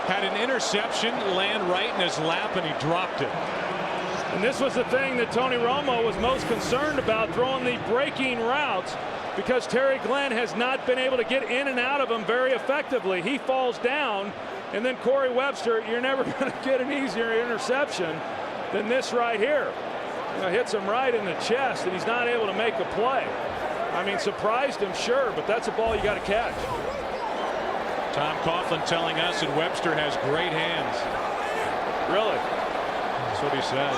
had an interception land right in his lap, and he dropped it. And this was the thing that Tony Romo was most concerned about, throwing the breaking routes, because Terry Glenn has not been able to get in and out of them very effectively. He falls down, and then Corey Webster, you're never going to get an easier interception than this right here. Hits him right in the chest, and he's not able to make a play. I mean, surprised him, sure, but that's a ball you got to catch. Tom Coughlin telling us that Webster has great hands. Really? That's what he said.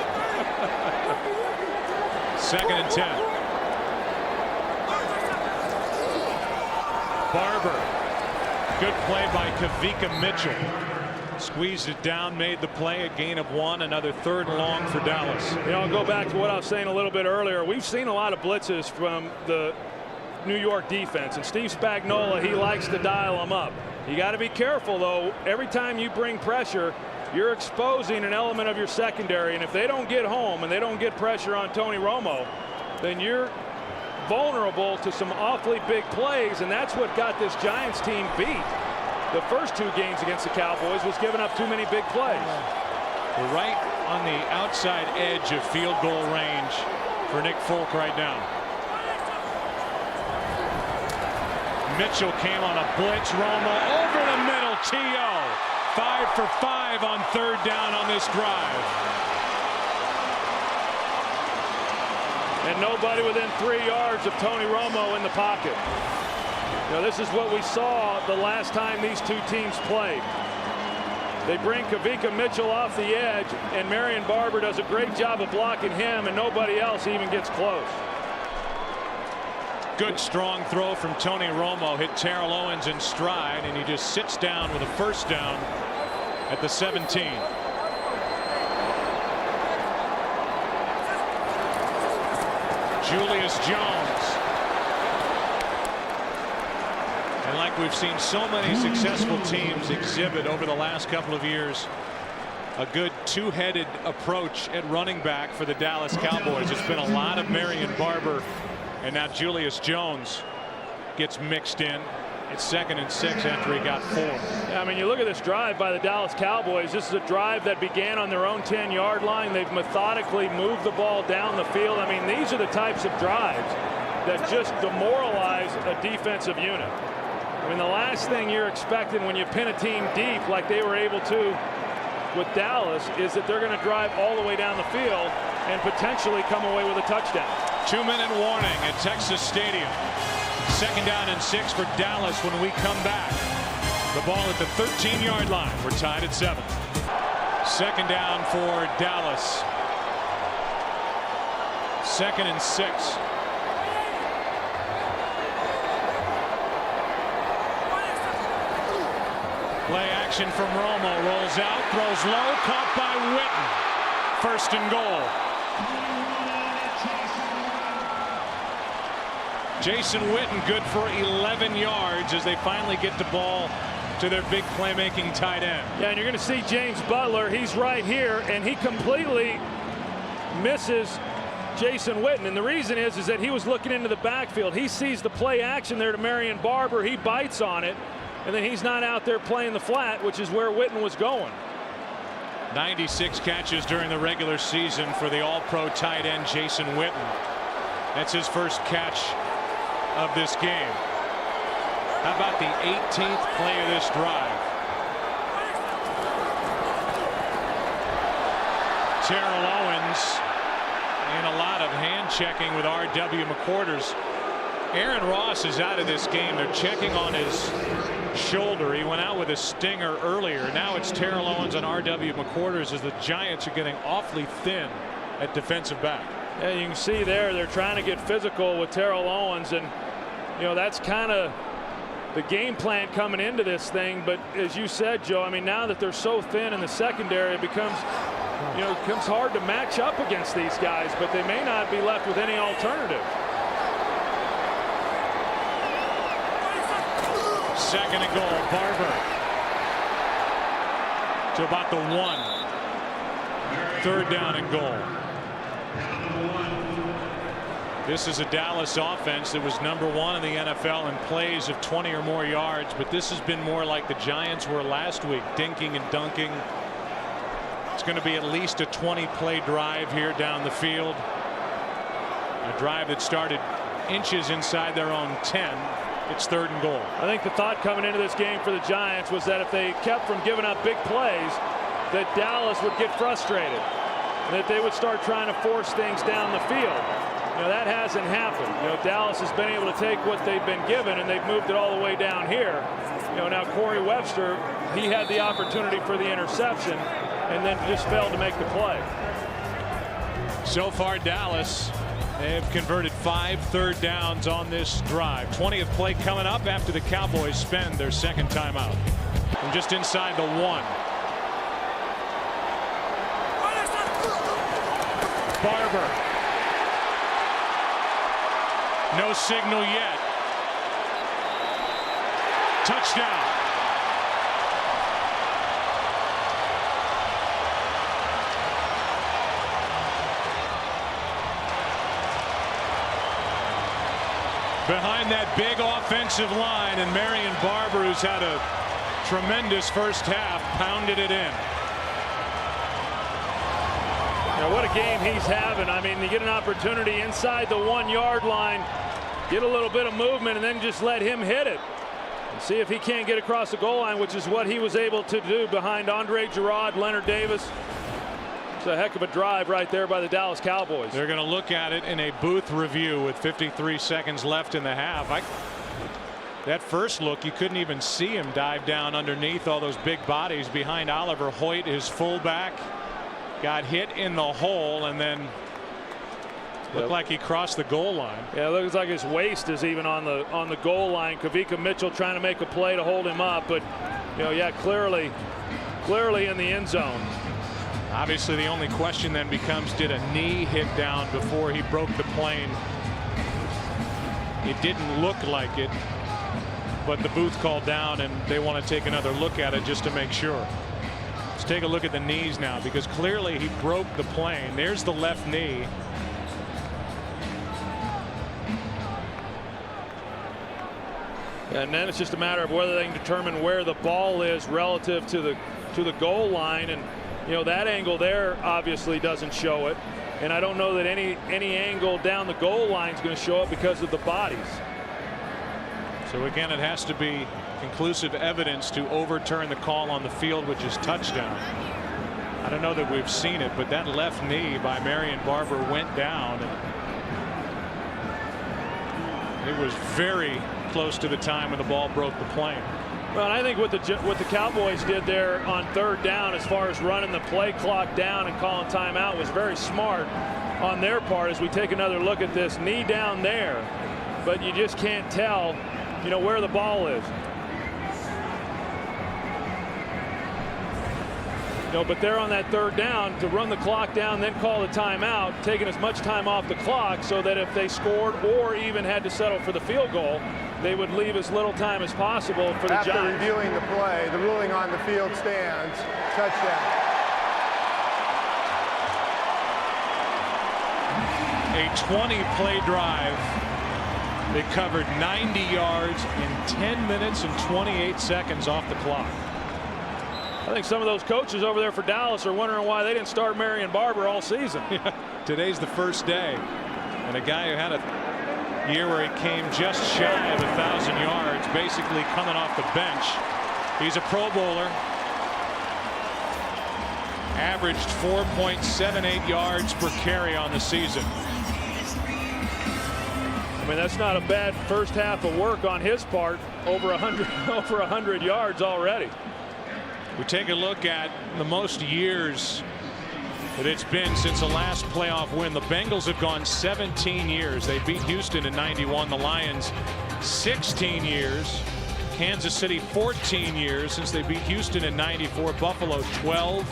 2nd and 10. Barber. Good play by Kavika Mitchell. Squeezed it down, made the play, a gain of 1, another 3rd and long for Dallas. You know, I'll go back to what I was saying a little bit earlier. We've seen a lot of blitzes from the New York defense, and Steve Spagnuolo, he likes to dial them up. You got to be careful, though. Every time you bring pressure, you're exposing an element of your secondary, and if they don't get home and they don't get pressure on Tony Romo, then you're vulnerable to some awfully big plays, and that's what got this Giants team beat. The first 2 games against the Cowboys was giving up too many big plays. We're right on the outside edge of field goal range for Nick Folk right now. Mitchell came on a blitz. Romo over the middle. T.O. 5 for 5 on 3rd down on this drive. And nobody within 3 yards of Tony Romo in the pocket. You know, this is what we saw the last time these 2 teams played. They bring Kavika Mitchell off the edge, and Marion Barber does a great job of blocking him, and nobody else even gets close. Good strong throw from Tony Romo. Hit Terrell Owens in stride, and he just sits down with a 1st down at the 17. Julius Jones. And like we've seen so many successful teams exhibit over the last couple of years, a good 2-headed approach at running back for the Dallas Cowboys. It's been a lot of Marion Barber, and now Julius Jones gets mixed in. It's 2nd and 6 after he got 4. Yeah, I mean, you look at this drive by the Dallas Cowboys. This is a drive that began on their own 10-yard line. They've methodically moved the ball down the field. I mean, these are the types of drives that just demoralize a defensive unit. I mean, the last thing you're expecting when you pin a team deep like they were able to with Dallas is that they're going to drive all the way down the field and potentially come away with a touchdown. 2-minute warning at Texas Stadium. 2nd down and 6 for Dallas when we come back. The ball at the 13-yard line. We're tied at 7. 2nd down for Dallas. 2nd and 6. Play action from Romo. Rolls out, throws low, caught by Witten. 1st and goal. Jason Witten good for 11 yards as they finally get the ball to their big playmaking tight end. Yeah, and you're going to see James Butler. He's right here, and he completely misses Jason Witten. And the reason is that he was looking into the backfield. He sees the play action there to Marion Barber. He bites on it, and then he's not out there playing the flat, which is where Witten was going. 96 catches during the regular season for the all-pro tight end Jason Witten. That's his first catch of this game. How about the 18th play of this drive? Terrell Owens and a lot of hand checking with R.W. McQuarters. Aaron Ross is out of this game. They're checking on his shoulder. He went out with a stinger earlier. Now it's Terrell Owens and R.W. McQuarters as the Giants are getting awfully thin at defensive back. And you can see there they're trying to get physical with Terrell Owens, and that's kind of the game plan coming into this thing. But as you said, Joe, I mean, now that they're so thin in the secondary, it becomes hard to match up against these guys, but they may not be left with any alternative. Second and goal. Barber to about the 1. Third down and goal. This is a Dallas offense that was #1 in the NFL in plays of 20 or more yards, but this has been more like the Giants were last week, dinking and dunking. It's going to be at least a 20-play drive here down the field. A drive that started inches inside their own 10. It's third and goal. I think the thought coming into this game for the Giants was that if they kept from giving up big plays, that Dallas would get frustrated, and that they would start trying to force things down the field. That hasn't happened. Dallas has been able to take what they've been given, and they've moved it all the way down here. Now Corey Webster, he had the opportunity for the interception and then just failed to make the play. So far, Dallas, they have converted 5 third downs on this drive. 20th play coming up after the Cowboys spend their second timeout. From just inside the 1. Barber. No signal yet. Touchdown. Behind that big offensive line, and Marion Barber, who's had a tremendous first half, pounded it in. What a game he's having. I mean, you get an opportunity inside the 1-yard line, get a little bit of movement, and then just let him hit it and see if he can't get across the goal line, which is what he was able to do behind Andre Gerard, Leonard Davis. It's a heck of a drive right there by the Dallas Cowboys. They're going to look at it in a booth review with 53 seconds left in the half. That first look, you couldn't even see him dive down underneath all those big bodies behind Oliver Hoyt, his fullback. Got hit in the hole and then looked like he crossed the goal line. Yeah, it looks like his waist is even on the goal line. Kavika Mitchell trying to make a play to hold him up, but yeah, clearly in the end zone. Obviously, the only question then becomes, did a knee hit down before he broke the plane? It didn't look like it, but the booth called down and they want to take another look at it just to make sure. Let's take a look at the knees now, because clearly he broke the plane. There's the left knee. And then it's just a matter of whether they can determine where the ball is relative to the goal line, and that angle there obviously doesn't show it, and I don't know that any angle down the goal line is going to show it because of the bodies. So again, it has to be conclusive evidence to overturn the call on the field, which is touchdown. I don't know that we've seen it, but that left knee by Marion Barber went down. It was very close to the time when the ball broke the plane. Well, and I think what the Cowboys did there on third down, as far as running the play clock down and calling timeout, was very smart on their part. As we take another look at this, knee down there, but you just can't tell, where the ball is. But they're on that third down to run the clock down, then call the timeout, taking as much time off the clock so that if they scored or even had to settle for the field goal, they would leave as little time as possible for the Giants. After reviewing the play, the ruling on the field stands. Touchdown. A 20-play drive. They covered 90 yards in 10 minutes and 28 seconds off the clock. I think some of those coaches over there for Dallas are wondering why they didn't start Marion Barber all season. Today's the first day, and a guy who had a year where he came just shy of 1,000 yards, basically coming off the bench. He's a Pro Bowler. Averaged 4.78 yards per carry on the season. I mean, that's not a bad first half of work on his part. over 100 yards already. We take a look at the most years that it's been since the last playoff win. The Bengals have gone 17 years. They beat Houston in '91. The Lions 16 years. Kansas City 14 years since they beat Houston in '94. Buffalo 12.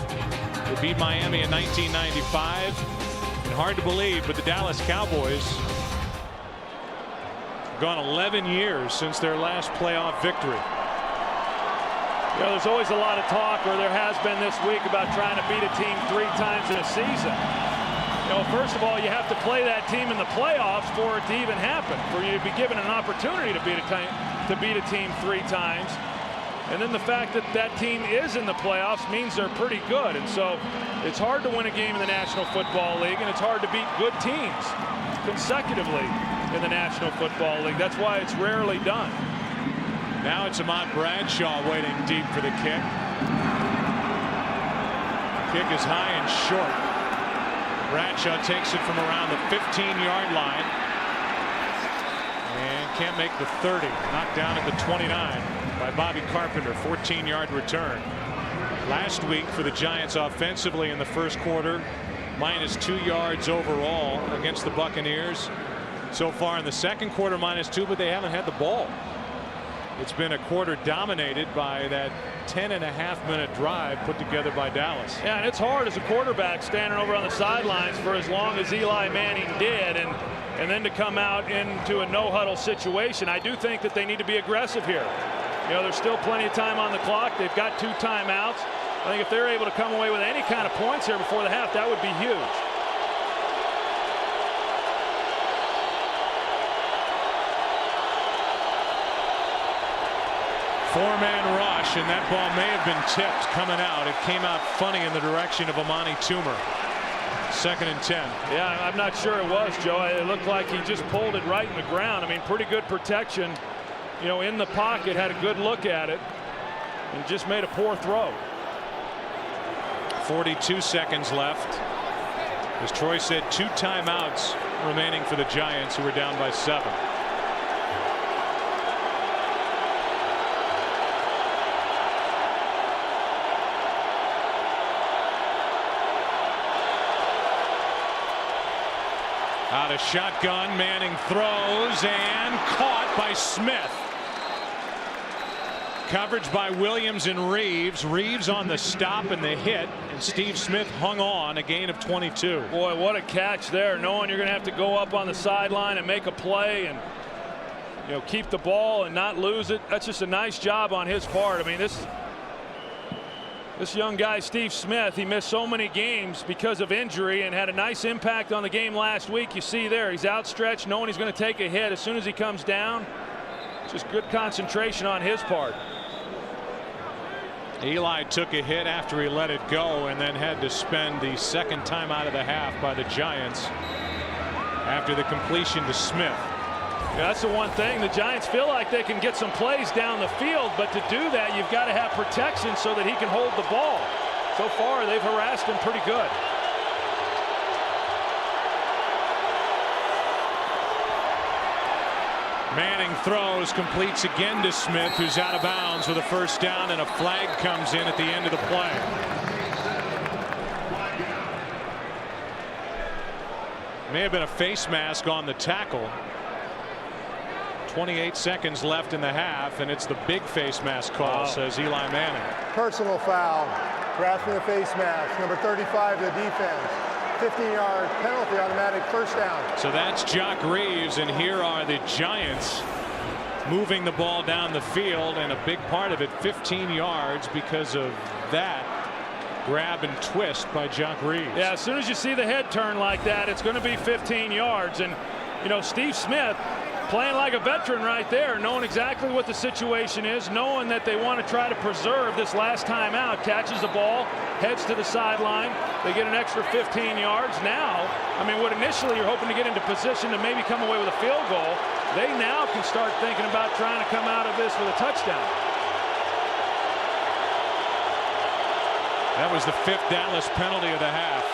They beat Miami in 1995. And hard to believe, but the Dallas Cowboys have gone 11 years since their last playoff victory. You know, there's always a lot of talk, or there has been this week, about trying to beat a team 3 times in a season. You know, first of all, you have to play that team in the playoffs for it to even happen, for you to be given an opportunity to beat a team 3 times. And then the fact that that team is in the playoffs means they're pretty good. And so it's hard to win a game in the National Football League, and it's hard to beat good teams consecutively in the National Football League. That's why it's rarely done. Now it's Ahmad Bradshaw waiting deep for the kick. Kick is high and short. Bradshaw takes it from around the 15-yard line and can't make the 30. Knocked down at the 29 by Bobby Carpenter. 14-yard return. Last week for the Giants offensively in the first quarter, -2 yards overall against the Buccaneers. So far in the second quarter, -2, but they haven't had the ball. It's been a quarter dominated by that 10.5-minute drive put together by Dallas. Yeah, and it's hard as a quarterback standing over on the sidelines for as long as Eli Manning did, and then to come out into a no-huddle situation. I do think that they need to be aggressive here. You know, there's still plenty of time on the clock. They've got 2 timeouts. I think if they're able to come away with any kind of points here before the half, that would be huge. Four-man rush, and that ball may have been tipped coming out. It came out funny in the direction of Amani Toomer. 2nd and 10. Yeah, I'm not sure it was, Joe. It looked like he just pulled it right in the ground. I mean, pretty good protection, you know, in the pocket, had a good look at it, and just made a poor throw. 42 seconds left. As Troy said, 2 timeouts remaining for the Giants, who are down by 7. Out of shotgun, Manning throws and caught by Smith. Coverage by Williams and Reeves. Reeves on the stop and the hit, and Steve Smith hung on, a gain of 22. Boy, what a catch there, knowing you're going to have to go up on the sideline and make a play and, you know, keep the ball and not lose it. That's just a nice job on his part. I mean, this young guy, Steve Smith, he missed so many games because of injury and had a nice impact on the game last week. You see there, he's outstretched, knowing he's going to take a hit as soon as he comes down. Just good concentration on his part. Eli took a hit after he let it go, and then had to spend the second time out of the half by the Giants after the completion to Smith. Yeah, that's the one thing. The Giants feel like they can get some plays down the field, but to do that, you've got to have protection so that he can hold the ball. So far, they've harassed him pretty good. Manning throws, completes again to Smith, who's out of bounds with a first down, and a flag comes in at the end of the play. May have been a face mask on the tackle. 28 seconds left in the half, and it's the big face mask call, says Eli Manning. Personal foul, grasping the face mask, number 35 to the defense. 15-yard penalty, automatic first down. So that's Jock Reeves, and here are the Giants moving the ball down the field, and a big part of it, 15 yards, because of that grab and twist by Jock Reeves. Yeah, as soon as you see the head turn like that, it's going to be 15 yards. And, you know, Steve Smith playing like a veteran right there, knowing exactly what the situation is, knowing that they want to try to preserve this last time out. Catches the ball, heads to the sideline. They get an extra 15 yards. Now, I mean, what initially you're hoping to get into position to maybe come away with a field goal, they now can start thinking about trying to come out of this with a touchdown. That was the 5th Dallas penalty of the half.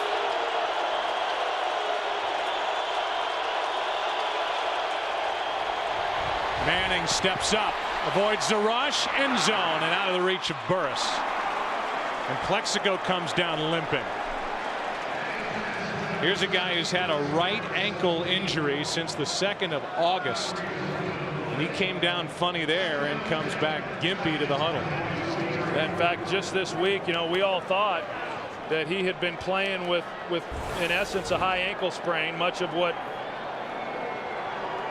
Manning steps up. Avoids the rush, end zone, and out of the reach of Burris. And Plexico comes down limping. Here's a guy who's had a right ankle injury since the 2nd of August. And he came down funny there and comes back gimpy to the huddle. In fact, just this week, you know, we all thought that he had been playing with in essence, a high ankle sprain, much of what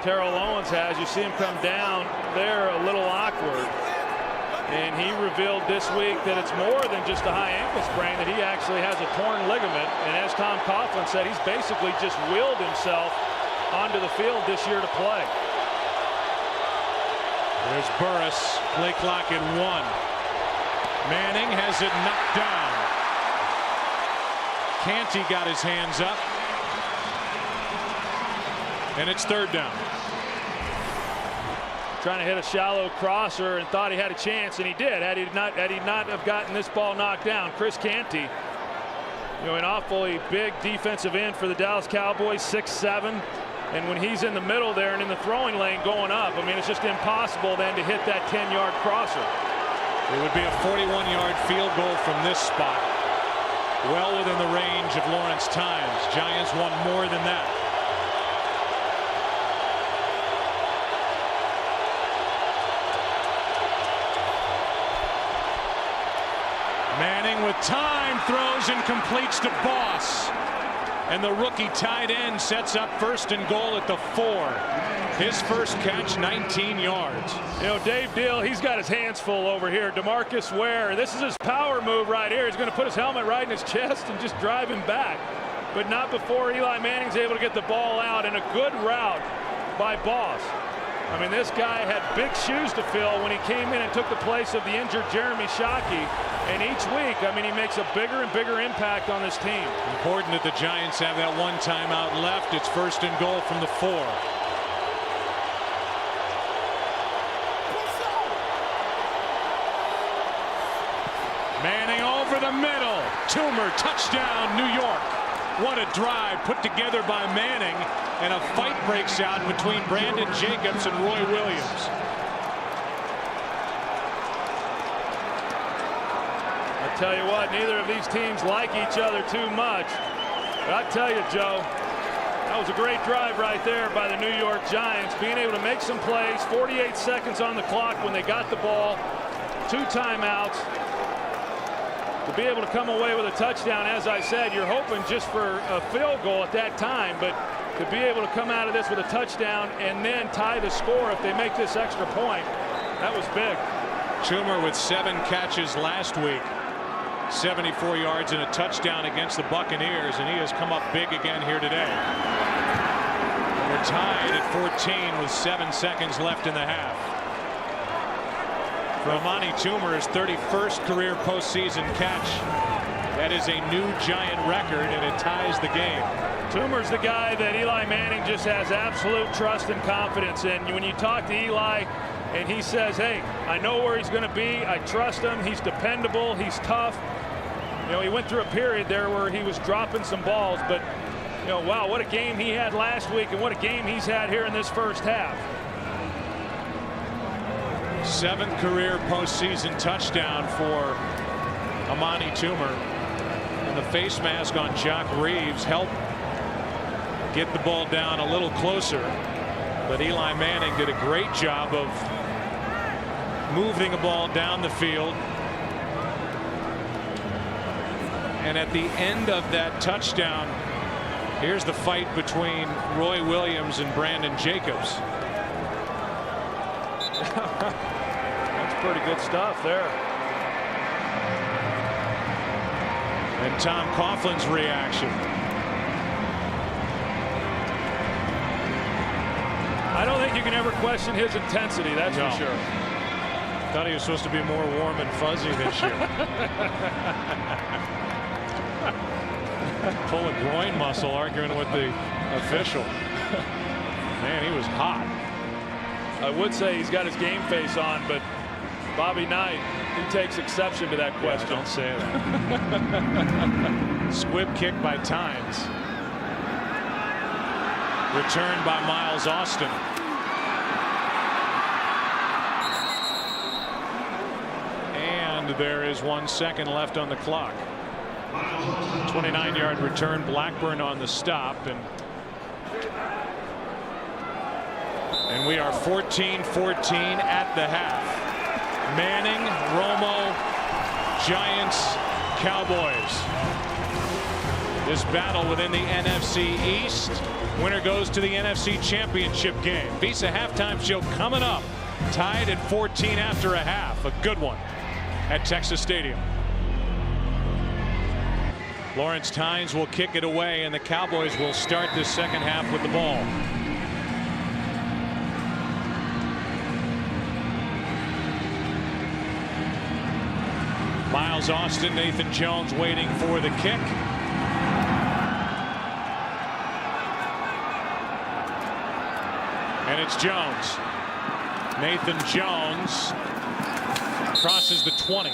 Terrell Owens has. You see him come down there a little awkward. And he revealed this week that it's more than just a high ankle sprain, that he actually has a torn ligament. And as Tom Coughlin said, he's basically just willed himself onto the field this year to play. There's Burris, play clock at 1. Manning has it knocked down. Canty got his hands up. And it's 3rd down. Trying to hit a shallow crosser and thought he had a chance, and he did. Had he not have gotten this ball knocked down, Chris Canty, you know, an awfully big defensive end for the Dallas Cowboys, 6'7", and when he's in the middle there and in the throwing lane going up, I mean, it's just impossible then to hit that 10-yard crosser. It would be a 41-yard field goal from this spot, well within the range of Lawrence Times. Giants want more than that. Manning with time, throws and completes to Boss. And the rookie tight end sets up 1st and goal at the 4. His first catch, 19 yards. You know, Dave Deal, he's got his hands full over here. DeMarcus Ware, this is his power move right here. He's going to put his helmet right in his chest and just drive him back. But not before Eli Manning's able to get the ball out, and a good route by Boss. I mean, this guy had big shoes to fill when he came in and took the place of the injured Jeremy Shockey. And each week, I mean, he makes a bigger and bigger impact on this team. Important that the Giants have that one timeout left. It's 1st and goal from the 4. Manning over the middle. Toomer, touchdown, New York. What a drive put together by Manning, and a fight breaks out between Brandon Jacobs and Roy Williams. I tell you what, neither of these teams like each other too much. But I tell you, Joe, that was a great drive right there by the New York Giants, being able to make some plays. 48 seconds on the clock when they got the ball. 2 timeouts. To be able to come away with a touchdown, as I said, you're hoping just for a field goal at that time, but to be able to come out of this with a touchdown and then tie the score if they make this extra point, that was big. Toomer with 7 catches last week, 74 yards and a touchdown against the Buccaneers, and he has come up big again here today. We're tied at 14 with 7 seconds left in the half. For Amani Toomer, his 31st career postseason catch. That is a new Giant record, and it ties the game. Toomer's the guy that Eli Manning just has absolute trust and confidence in. When you talk to Eli and he says, hey, I know where he's going to be. I trust him. He's dependable. He's tough. You know, he went through a period there where he was dropping some balls, but, you know, wow, what a game he had last week and what a game he's had here in this first half. 7th career postseason touchdown for Amani Toomer. And the face mask on Jock Reeves helped get the ball down a little closer. But Eli Manning did a great job of moving the ball down the field. And at the end of that touchdown, here's the fight between Roy Williams and Brandon Jacobs. That's pretty good stuff there. And Tom Coughlin's reaction. I don't think you can ever question his intensity, that's for sure. Thought he was supposed to be more warm and fuzzy this year. Pull a groin muscle arguing with the official. Man, he was hot. I would say he's got his game face on, but Bobby Knight, he takes exception to that question. Yeah, don't say that. Squib kick by Tynes. Returned by Miles Austin. And there is 1 second left on the clock. 29-yard return. Blackburn on the stop, and we are 14-14 at the half. Manning, Romo, Giants, Cowboys. This battle within the NFC East. Winner goes to the NFC Championship game. Visa halftime show coming up. Tied at 14 after a half. A good one at Texas Stadium. Lawrence Tynes will kick it away, and the Cowboys will start this second half with the ball. Miles Austin, Nathan Jones waiting for the kick. And it's Jones. Nathan Jones crosses the 20.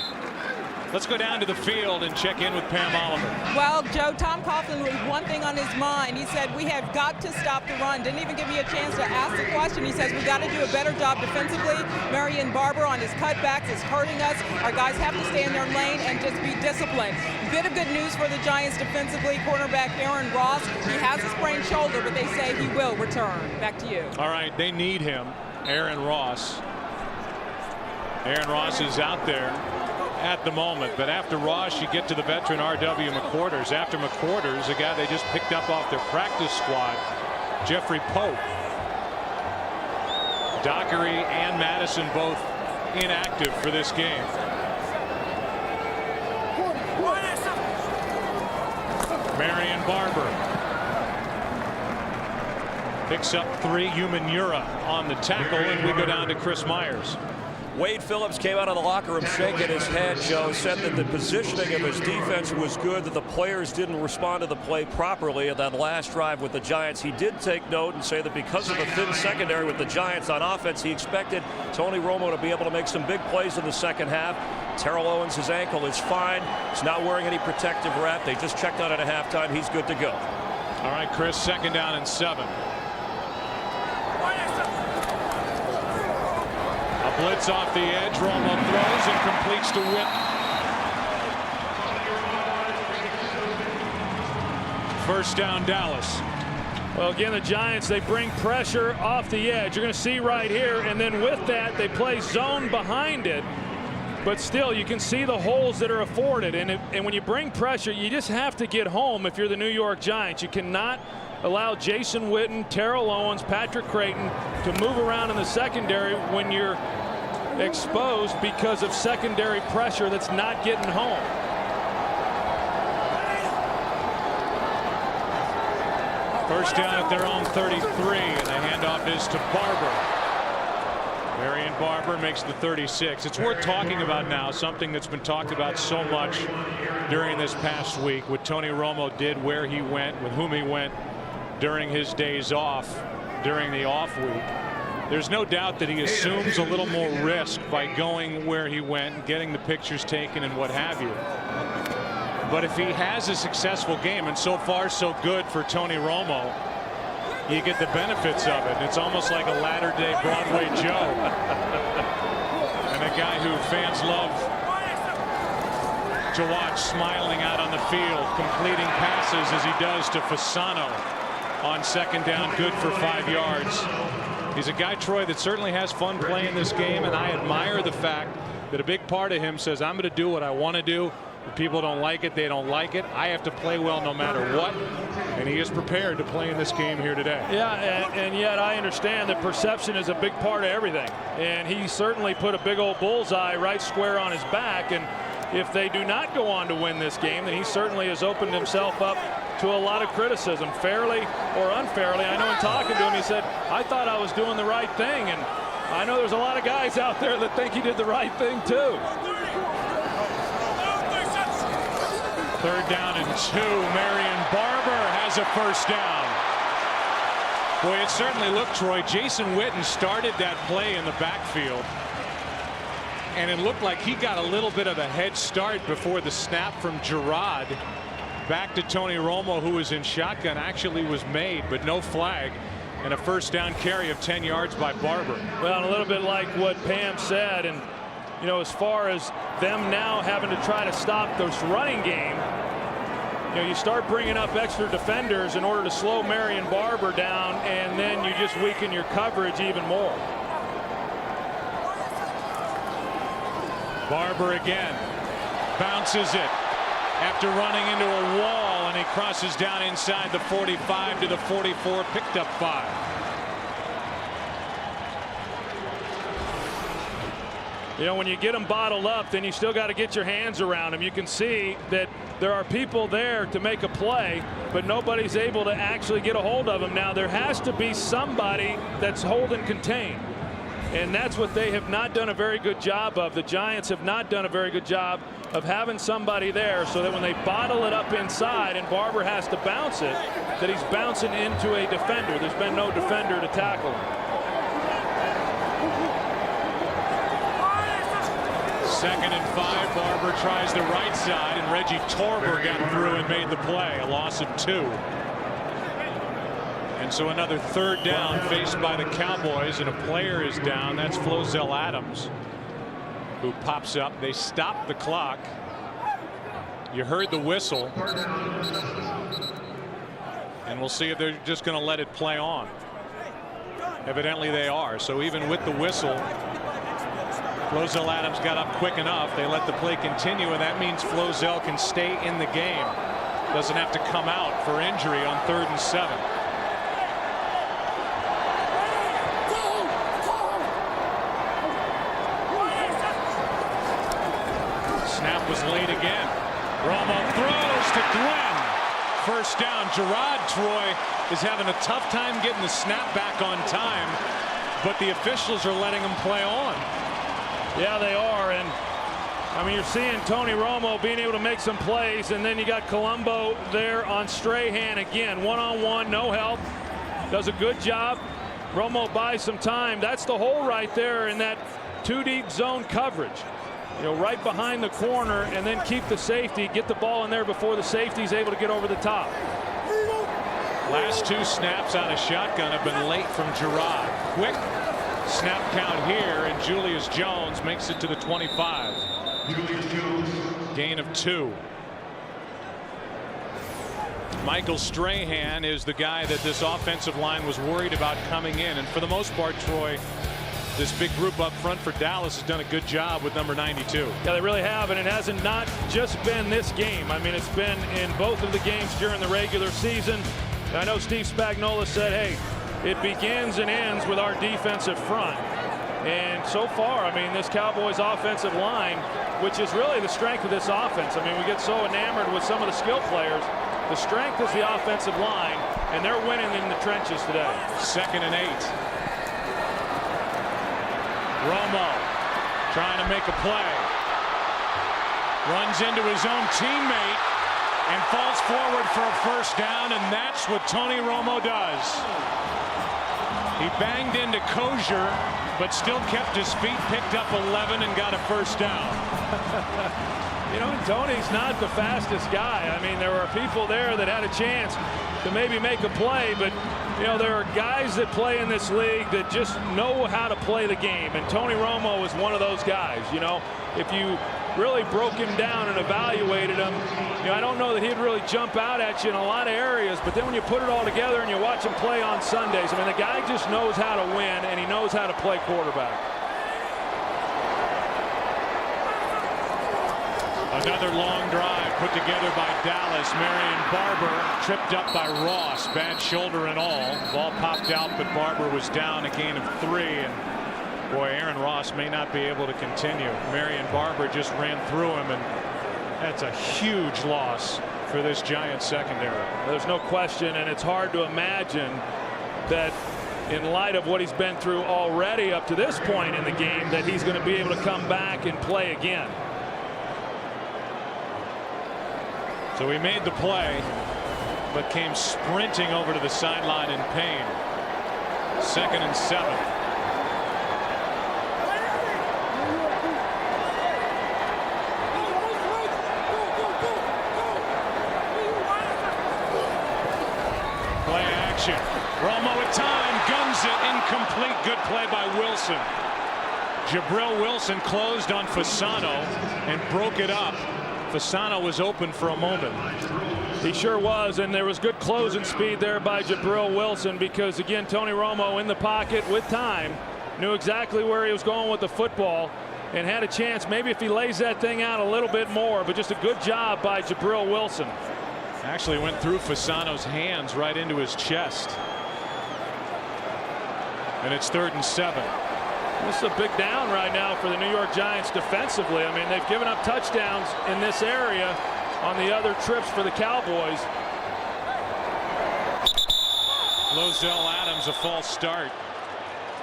Let's go down to the field and check in with Pam Oliver. Well, Joe, Tom Coughlin was one thing on his mind. He said, we have got to stop the run. Didn't even give me a chance to ask the question. He says, we got to do a better job defensively. Marion Barber on his cutbacks is hurting us. Our guys have to stay in their lane and just be disciplined. Bit of good news for the Giants defensively. Cornerback Aaron Ross, he has a sprained shoulder, but they say he will return. Back to you. All right, they need him. Aaron Ross. Aaron Ross is out there at the moment, but after Ross you get to the veteran R.W. McQuarters. After McQuarters, a guy they just picked up off their practice squad, Jeffrey Pope. Dockery and Madison both inactive for this game. Marion Barber picks up 3. Umanura on the tackle, and we go down to Chris Myers. Wade Phillips came out of the locker room shaking his head, Joe, said that the positioning of his defense was good, that the players didn't respond to the play properly in that last drive with the Giants. He did take note and say that because of the thin secondary with the Giants on offense, he expected Tony Romo to be able to make some big plays in the second half. Terrell Owens, his ankle is fine. He's not wearing any protective wrap. They just checked on it at halftime. He's good to go. All right, Chris, 2nd down and 7. Blitz off the edge. Romo throws and completes to Whit. First down, Dallas. Well, again, the Giants, they bring pressure off the edge. You're going to see right here, and then with that, they play zone behind it. But still, you can see the holes that are afforded. And when you bring pressure, you just have to get home if you're the New York Giants. You cannot allow Jason Witten, Terrell Owens, Patrick Creighton to move around in the secondary when you're exposed because of secondary pressure that's not getting home. First down at their own 33, and the handoff is to Barber. Marion Barber makes the 36. It's worth talking about now, something that's been talked about so much during this past week, what Tony Romo did, where he went, with whom he went during his days off, during the off week. There's no doubt that he assumes a little more risk by going where he went, getting the pictures taken and what have you. But if he has a successful game, and so far so good for Tony Romo, you get the benefits of it. It's almost like a latter-day Broadway Joe. And a guy who fans love to watch, smiling out on the field, completing passes as he does to Fasano on 2nd down, good for 5 yards. He's a guy, Troy, that certainly has fun playing this game, and I admire the fact that a big part of him says, I'm going to do what I want to do. If people don't like it, they don't like it. I have to play well no matter what, and he is prepared to play in this game here today. Yeah, and yet I understand that perception is a big part of everything, and he certainly put a big old bullseye right square on his back, and if they do not go on to win this game, then he certainly has opened himself up to a lot of criticism, fairly or unfairly. I know in talking to him, he said, I thought I was doing the right thing, and I know there's a lot of guys out there that think he did the right thing too. 3rd down and 2. Marion Barber has a first down. Boy, it certainly looked, Troy. Jason Witten started that play in the backfield, and it looked like he got a little bit of a head start before the snap from Gerard back to Tony Romo, who was in shotgun, actually was made, but no flag, and a first down carry of 10 yards by Barber. Well, a little bit like what Pam said, and you know, as far as them now having to try to stop this running game, you know, you start bringing up extra defenders in order to slow Marion Barber down, and then you just weaken your coverage even more. Barber again bounces it after running into a wall, and he crosses down inside the 45 to the 44, picked up 5. You know, when you get them bottled up, then you still got to get your hands around them. You can see that there are people there to make a play, but nobody's able to actually get a hold of them. Now, there has to be somebody that's holding contained, and that's what they have not done a very good job of. The Giants have not done a very good job of having somebody there so that when they bottle it up inside and Barber has to bounce it, that he's bouncing into a defender. There's been no defender to tackle him. 2nd and 5. Barber tries the right side, and Reggie Torber got through and made the play. A loss of 2. And so another 3rd down faced by the Cowboys, and a player is down. That's Flozell Adams, who pops up. They stop the clock. You heard the whistle, and we'll see if they're just going to let it play on. Evidently they are. So even with the whistle, Flozell Adams got up quick enough. They let the play continue, and that means Flozell can stay in the game. Doesn't have to come out for injury on 3rd and 7. Snap was late again. Romo throws to Glenn. 1st down. Gerard Troy is having a tough time getting the snap back on time, but the officials are letting him play on. Yeah, they are. And I mean, you're seeing Tony Romo being able to make some plays, and then you got Colombo there on Strahan again, one-on-one, no help. Does a good job. Romo buys some time. That's the hole right there in that 2-deep zone coverage. You know, right behind the corner, and then keep the safety, get the ball in there before the safety's able to get over the top. Last 2 snaps out of shotgun have been late from Gerard. Quick snap count here, and Julius Jones makes it to the 25. Gain of 2. Michael Strahan is the guy that this offensive line was worried about coming in, and for the most part, Troy, this big group up front for Dallas has done a good job with number 92. Yeah, they really have, and it hasn't not just been this game. I mean, it's been in both of the games during the regular season. I know Steve Spagnuolo said, hey, it begins and ends with our defensive front. And so far, I mean, this Cowboys offensive line, which is really the strength of this offense. I mean, we get so enamored with some of the skill players. The strength is the offensive line, and they're winning in the trenches today. 2nd and 8. Romo trying to make a play. Runs into his own teammate and falls forward for a 1st down, and that's what Tony Romo does. He banged into Kosher, but still kept his feet, picked up 11, and got a 1st down. You know, Tony's not the fastest guy. I mean, there are people there that had a chance to maybe make a play, but you know, there are guys that play in this league that just know how to play the game, and Tony Romo is one of those guys. You know, if you really broke him down and evaluated him, you know, I don't know that he'd really jump out at you in a lot of areas, but then when you put it all together and you watch him play on Sundays, I mean, the guy just knows how to win, and he knows how to play quarterback. Another long drive put together by Dallas. Marion Barber tripped up by Ross. Bad shoulder and all. Ball popped out, but Barber was down, a gain of 3. And boy, Aaron Ross may not be able to continue. Marion Barber just ran through him, and that's a huge loss for this Giants secondary. There's no question, and it's hard to imagine that in light of what he's been through already up to this point in the game, that he's going to be able to come back and play again. So he made the play, but came sprinting over to the sideline in pain. 2nd and 7. Play action. Romo at time, guns it, incomplete. Good play by Wilson. Jabril Wilson closed on Fasano and broke it up. Fasano was open for a moment. He sure was, and there was good closing speed there by Jabril Wilson, because again, Tony Romo in the pocket with time, knew exactly where he was going with the football and had a chance maybe if he lays that thing out a little bit more, but just a good job by Jabril Wilson. Actually went through Fasano's hands right into his chest. And it's 3rd and 7. This is a big down right now for the New York Giants defensively. I mean, they've given up touchdowns in this area on the other trips for the Cowboys. Lozelle Adams, a false start.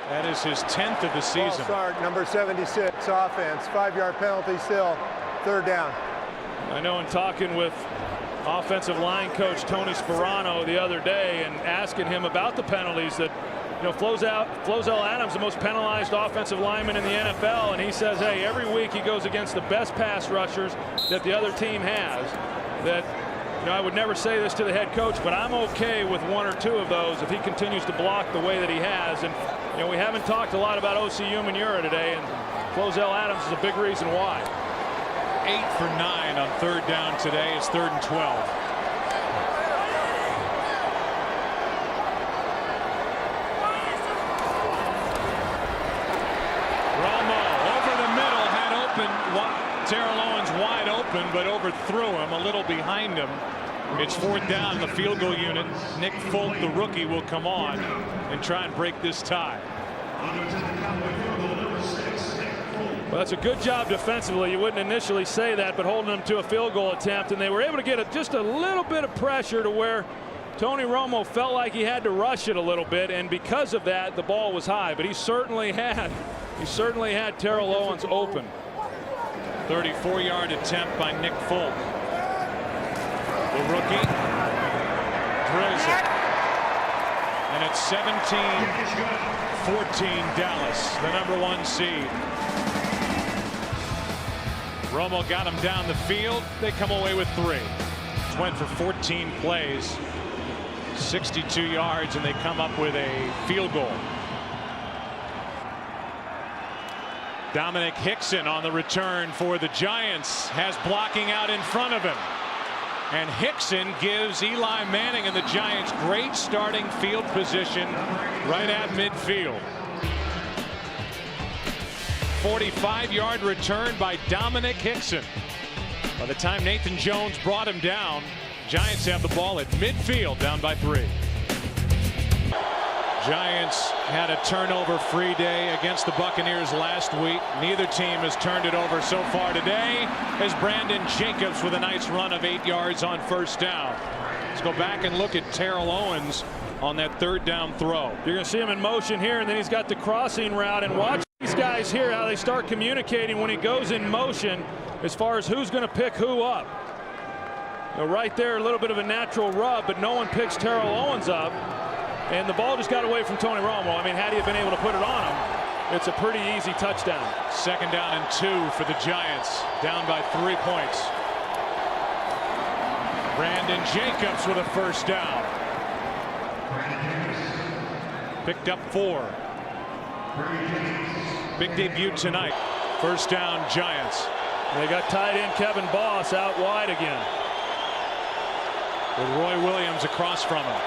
That is his 10th of the season. False start, number 76, offense. 5-yard penalty still. 3rd down. I know in talking with offensive line coach Tony Sperano the other day and asking him about the penalties, that Flozell Adams, the most penalized offensive lineman in the NFL, and he says, hey, every week he goes against the best pass rushers that the other team has. That, I would never say this to the head coach, but I'm okay with 1 or 2 of those if he continues to block the way that he has. And we haven't talked a lot about O.C. Umenyiora today, and Flozell Adams is a big reason why. 8 for 9 on 3rd down today. It's 3rd and 12. Terrell Owens wide open, but overthrew him, a little behind him. It's 4th down. The field goal unit. Nick Folk, the rookie, will come on and try and break this tie. Well, that's a good job defensively. You wouldn't initially say that, but holding them to a field goal attempt, and they were able to get just a little bit of pressure to where Tony Romo felt like he had to rush it a little bit, and because of that, the ball was high. But he certainly had Terrell Owens open. 34-yard attempt by Nick Folk. The rookie drills it. And it's 17-14 Dallas, the #1 seed. Romo got him down the field. They come away with 3. Went for 14 plays, 62 yards, and they come up with a field goal. Dominic Hickson on the return for the Giants has blocking out in front of him. And Hickson gives Eli Manning and the Giants great starting field position right at midfield. 45-yard return by Dominic Hickson. By the time Nathan Jones brought him down, Giants have the ball at midfield, down by 3. Giants had a turnover-free day against the Buccaneers last week. Neither team has turned it over so far today, as Brandon Jacobs with a nice run of 8 yards on 1st down. Let's go back and look at Terrell Owens on that 3rd down throw. You're going to see him in motion here, and then he's got the crossing route. And watch these guys here, how they start communicating when he goes in motion as far as who's going to pick who up. Right there, a little bit of a natural rub, but no one picks Terrell Owens up. And the ball just got away from Tony Romo. I mean, had he been able to put it on him, it's a pretty easy touchdown. 2nd down and 2 for the Giants, down by 3 points. Brandon Jacobs with a 1st down. Picked up 4. Big debut tonight. 1st down, Giants. They got tight end Kevin Boss out wide again, with Roy Williams across from him.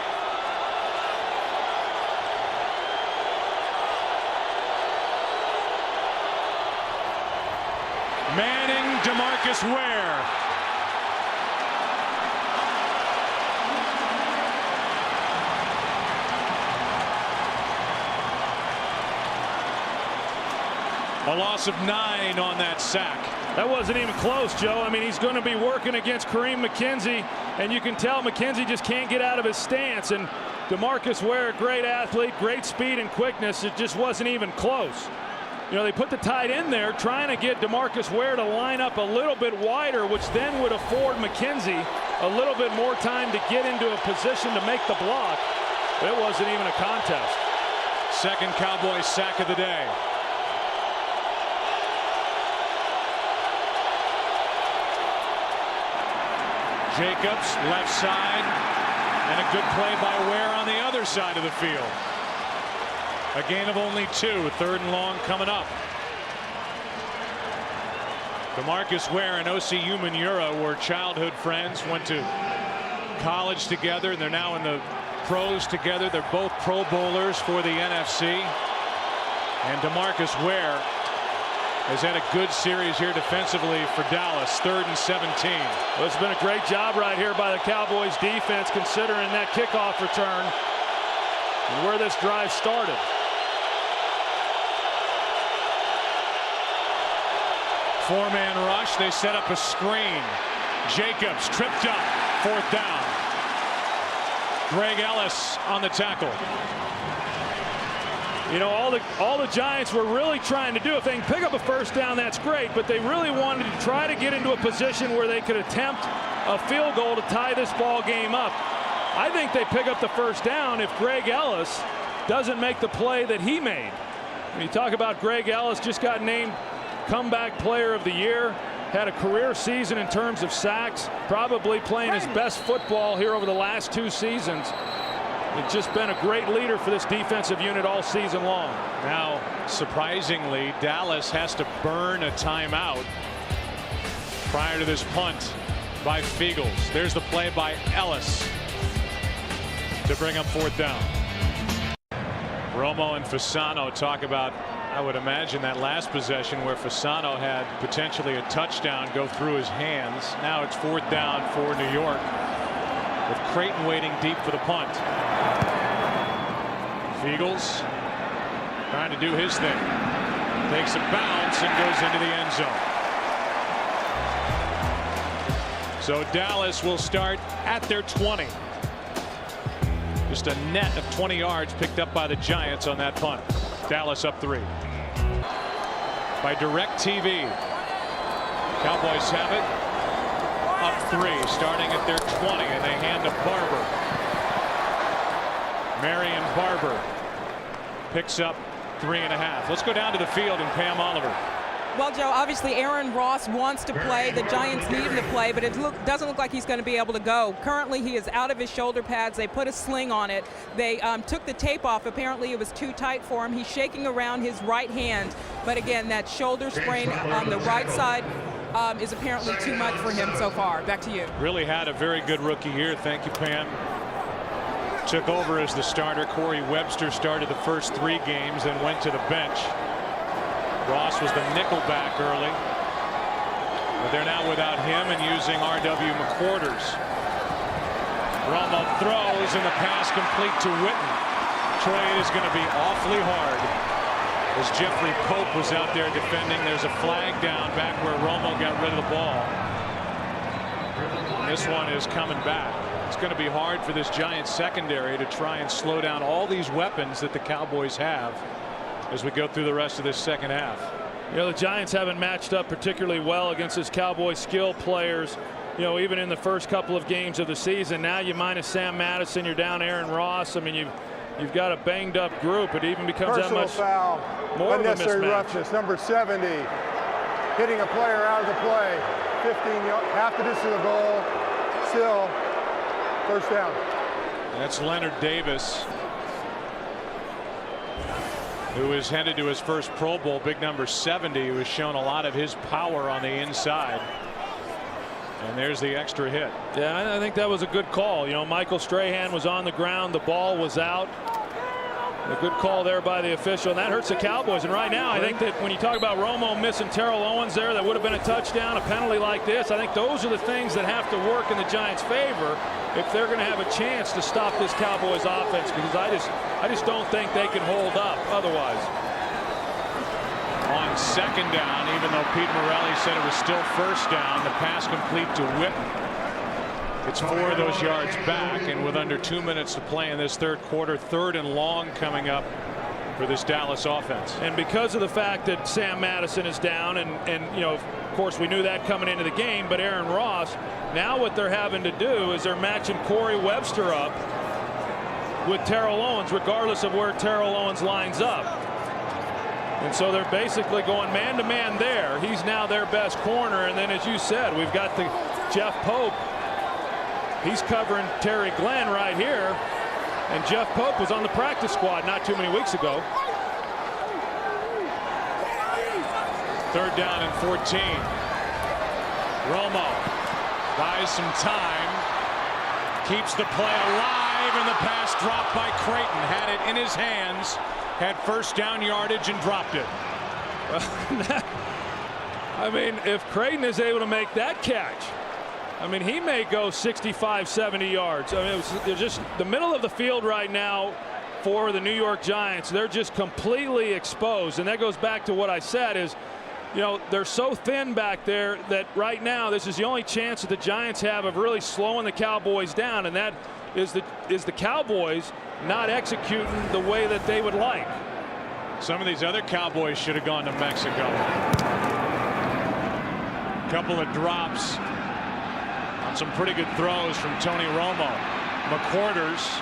Manning, DeMarcus Ware. A loss of 9 on that sack. That wasn't even close, Joe. I mean, he's going to be working against Kareem McKenzie, and you can tell McKenzie just can't get out of his stance. And DeMarcus Ware, great athlete, great speed and quickness. It just wasn't even close. They put the tight end there trying to get DeMarcus Ware to line up a little bit wider, which then would afford McKenzie a little bit more time to get into a position to make the block. But it wasn't even a contest. 2nd Cowboys sack of the day. Jacobs left side, and a good play by Ware on the other side of the field. A gain of only 2. 3rd and long coming up. DeMarcus Ware and O.C. Umenyiora were childhood friends, went to college together, and they're now in the pros together. They're both Pro Bowlers for the NFC. And DeMarcus Ware has had a good series here defensively for Dallas. 3rd and 17. Well, it's been a great job right here by the Cowboys defense, considering that kickoff return and where this drive started. Four-man rush. They set up a screen. Jacobs tripped up. 4th down. Greg Ellis on the tackle. You know, all the Giants were really trying to do, if they can pick up a 1st down, that's great, but they really wanted to try to get into a position where they could attempt a field goal to tie this ball game up. I think they pick up the 1st down if Greg Ellis doesn't make the play that he made. When you talk about Greg Ellis, just got named comeback player of the year, had a career season in terms of sacks, probably playing his best football here over the last 2 seasons. It's just been a great leader for this defensive unit all season long. Now, surprisingly, Dallas has to burn a timeout prior to this punt by Fiegels. There's the play by Ellis to bring up 4th down. Romo and Fasano talk about, I would imagine, that last possession where Fasano had potentially a touchdown go through his hands. Now it's 4th down for New York, with Creighton waiting deep for the punt. Fiegels trying to do his thing. Takes a bounce and goes into the end zone. So Dallas will start at their 20. Just a net of 20 yards picked up by the Giants on that punt. Dallas up 3. By DirecTV. Cowboys have it. Up 3, starting at their 20, and they hand to Barber. Marion Barber picks up 3.5. Let's go down to the field and Pam Oliver. Well, Joe, obviously Aaron Ross wants to play. The Giants need him to play, but it doesn't look like he's going to be able to go. Currently, he is out of his shoulder pads. They put a sling on it. They took the tape off. Apparently, it was too tight for him. He's shaking around his right hand. But again, that shoulder sprain on the right side is apparently too much for him so far. Back to you. Really had a very good rookie year. Thank you, Pam. Took over as the starter. Corey Webster started the first 3 games, then went to the bench. Ross was the nickel back early, but they're now without him and using R.W. McQuarters. Romo throws, and the pass complete to Witten. Troy, it is going to be awfully hard as Jeffrey Pope was out there defending. There's a flag down back where Romo got rid of the ball. And this one is coming back. It's going to be hard for this Giants secondary to try and slow down all these weapons that the Cowboys have as we go through the rest of this second half. You know, the Giants haven't matched up particularly well against this Cowboys skill players, you know, even in the first couple of games of the season. Now you minus Sam Madison, you're down Aaron Ross. I mean, you've got a banged up group. It even becomes Personal that much foul, more of a unnecessary mismatch. roughness, number 70, hitting a player out of the play. 15 yards, half the distance of the goal, still 1st down. That's Leonard Davis, who is headed to his first Pro Bowl, big number 70, who has shown a lot of his power on the inside. And there's the extra hit. Yeah, I think that was a good call. You know, Michael Strahan was on the ground, the ball was out. A good call there by the official, and that hurts the Cowboys. And right now, I think that when you talk about Romo missing Terrell Owens there, that would have been a touchdown. A penalty like this, I think those are the things that have to work in the Giants' favor if they're going to have a chance to stop this Cowboys offense, because I just don't think they can hold up otherwise. On 2nd down, even though Pete Morelli said it was still 1st down, the pass complete to Witten. It's 4 of those yards back, and with under 2 minutes to play in this 3rd quarter, 3rd and long coming up for this Dallas offense. And because of the fact that Sam Madison is down, and you know, of course we knew that coming into the game, but Aaron Ross, now what they're having to do is they're matching Corey Webster up with Terrell Owens, regardless of where Terrell Owens lines up. And so they're basically going man-to-man there. He's now their best corner, and then as you said, we've got the Jeff Pope. He's covering Terry Glenn right here, and Jeff Pope was on the practice squad not too many weeks ago. 3rd down and 14. Romo buys some time, keeps the play alive, and the pass dropped by Creighton. Had it in his hands, had first down yardage, and dropped it. I mean, if Creighton is able to make that catch, I mean, he may go 65, 70 yards. I mean, it's just the middle of the field right now for the New York Giants. They're just completely exposed. And that goes back to what I said is, you know, they're so thin back there that right now this is the only chance that the Giants have of really slowing the Cowboys down. And that is the Cowboys not executing the way that they would like. Some of these other Cowboys should have gone to Mexico. A couple of drops on some pretty good throws from Tony Romo. McQuarters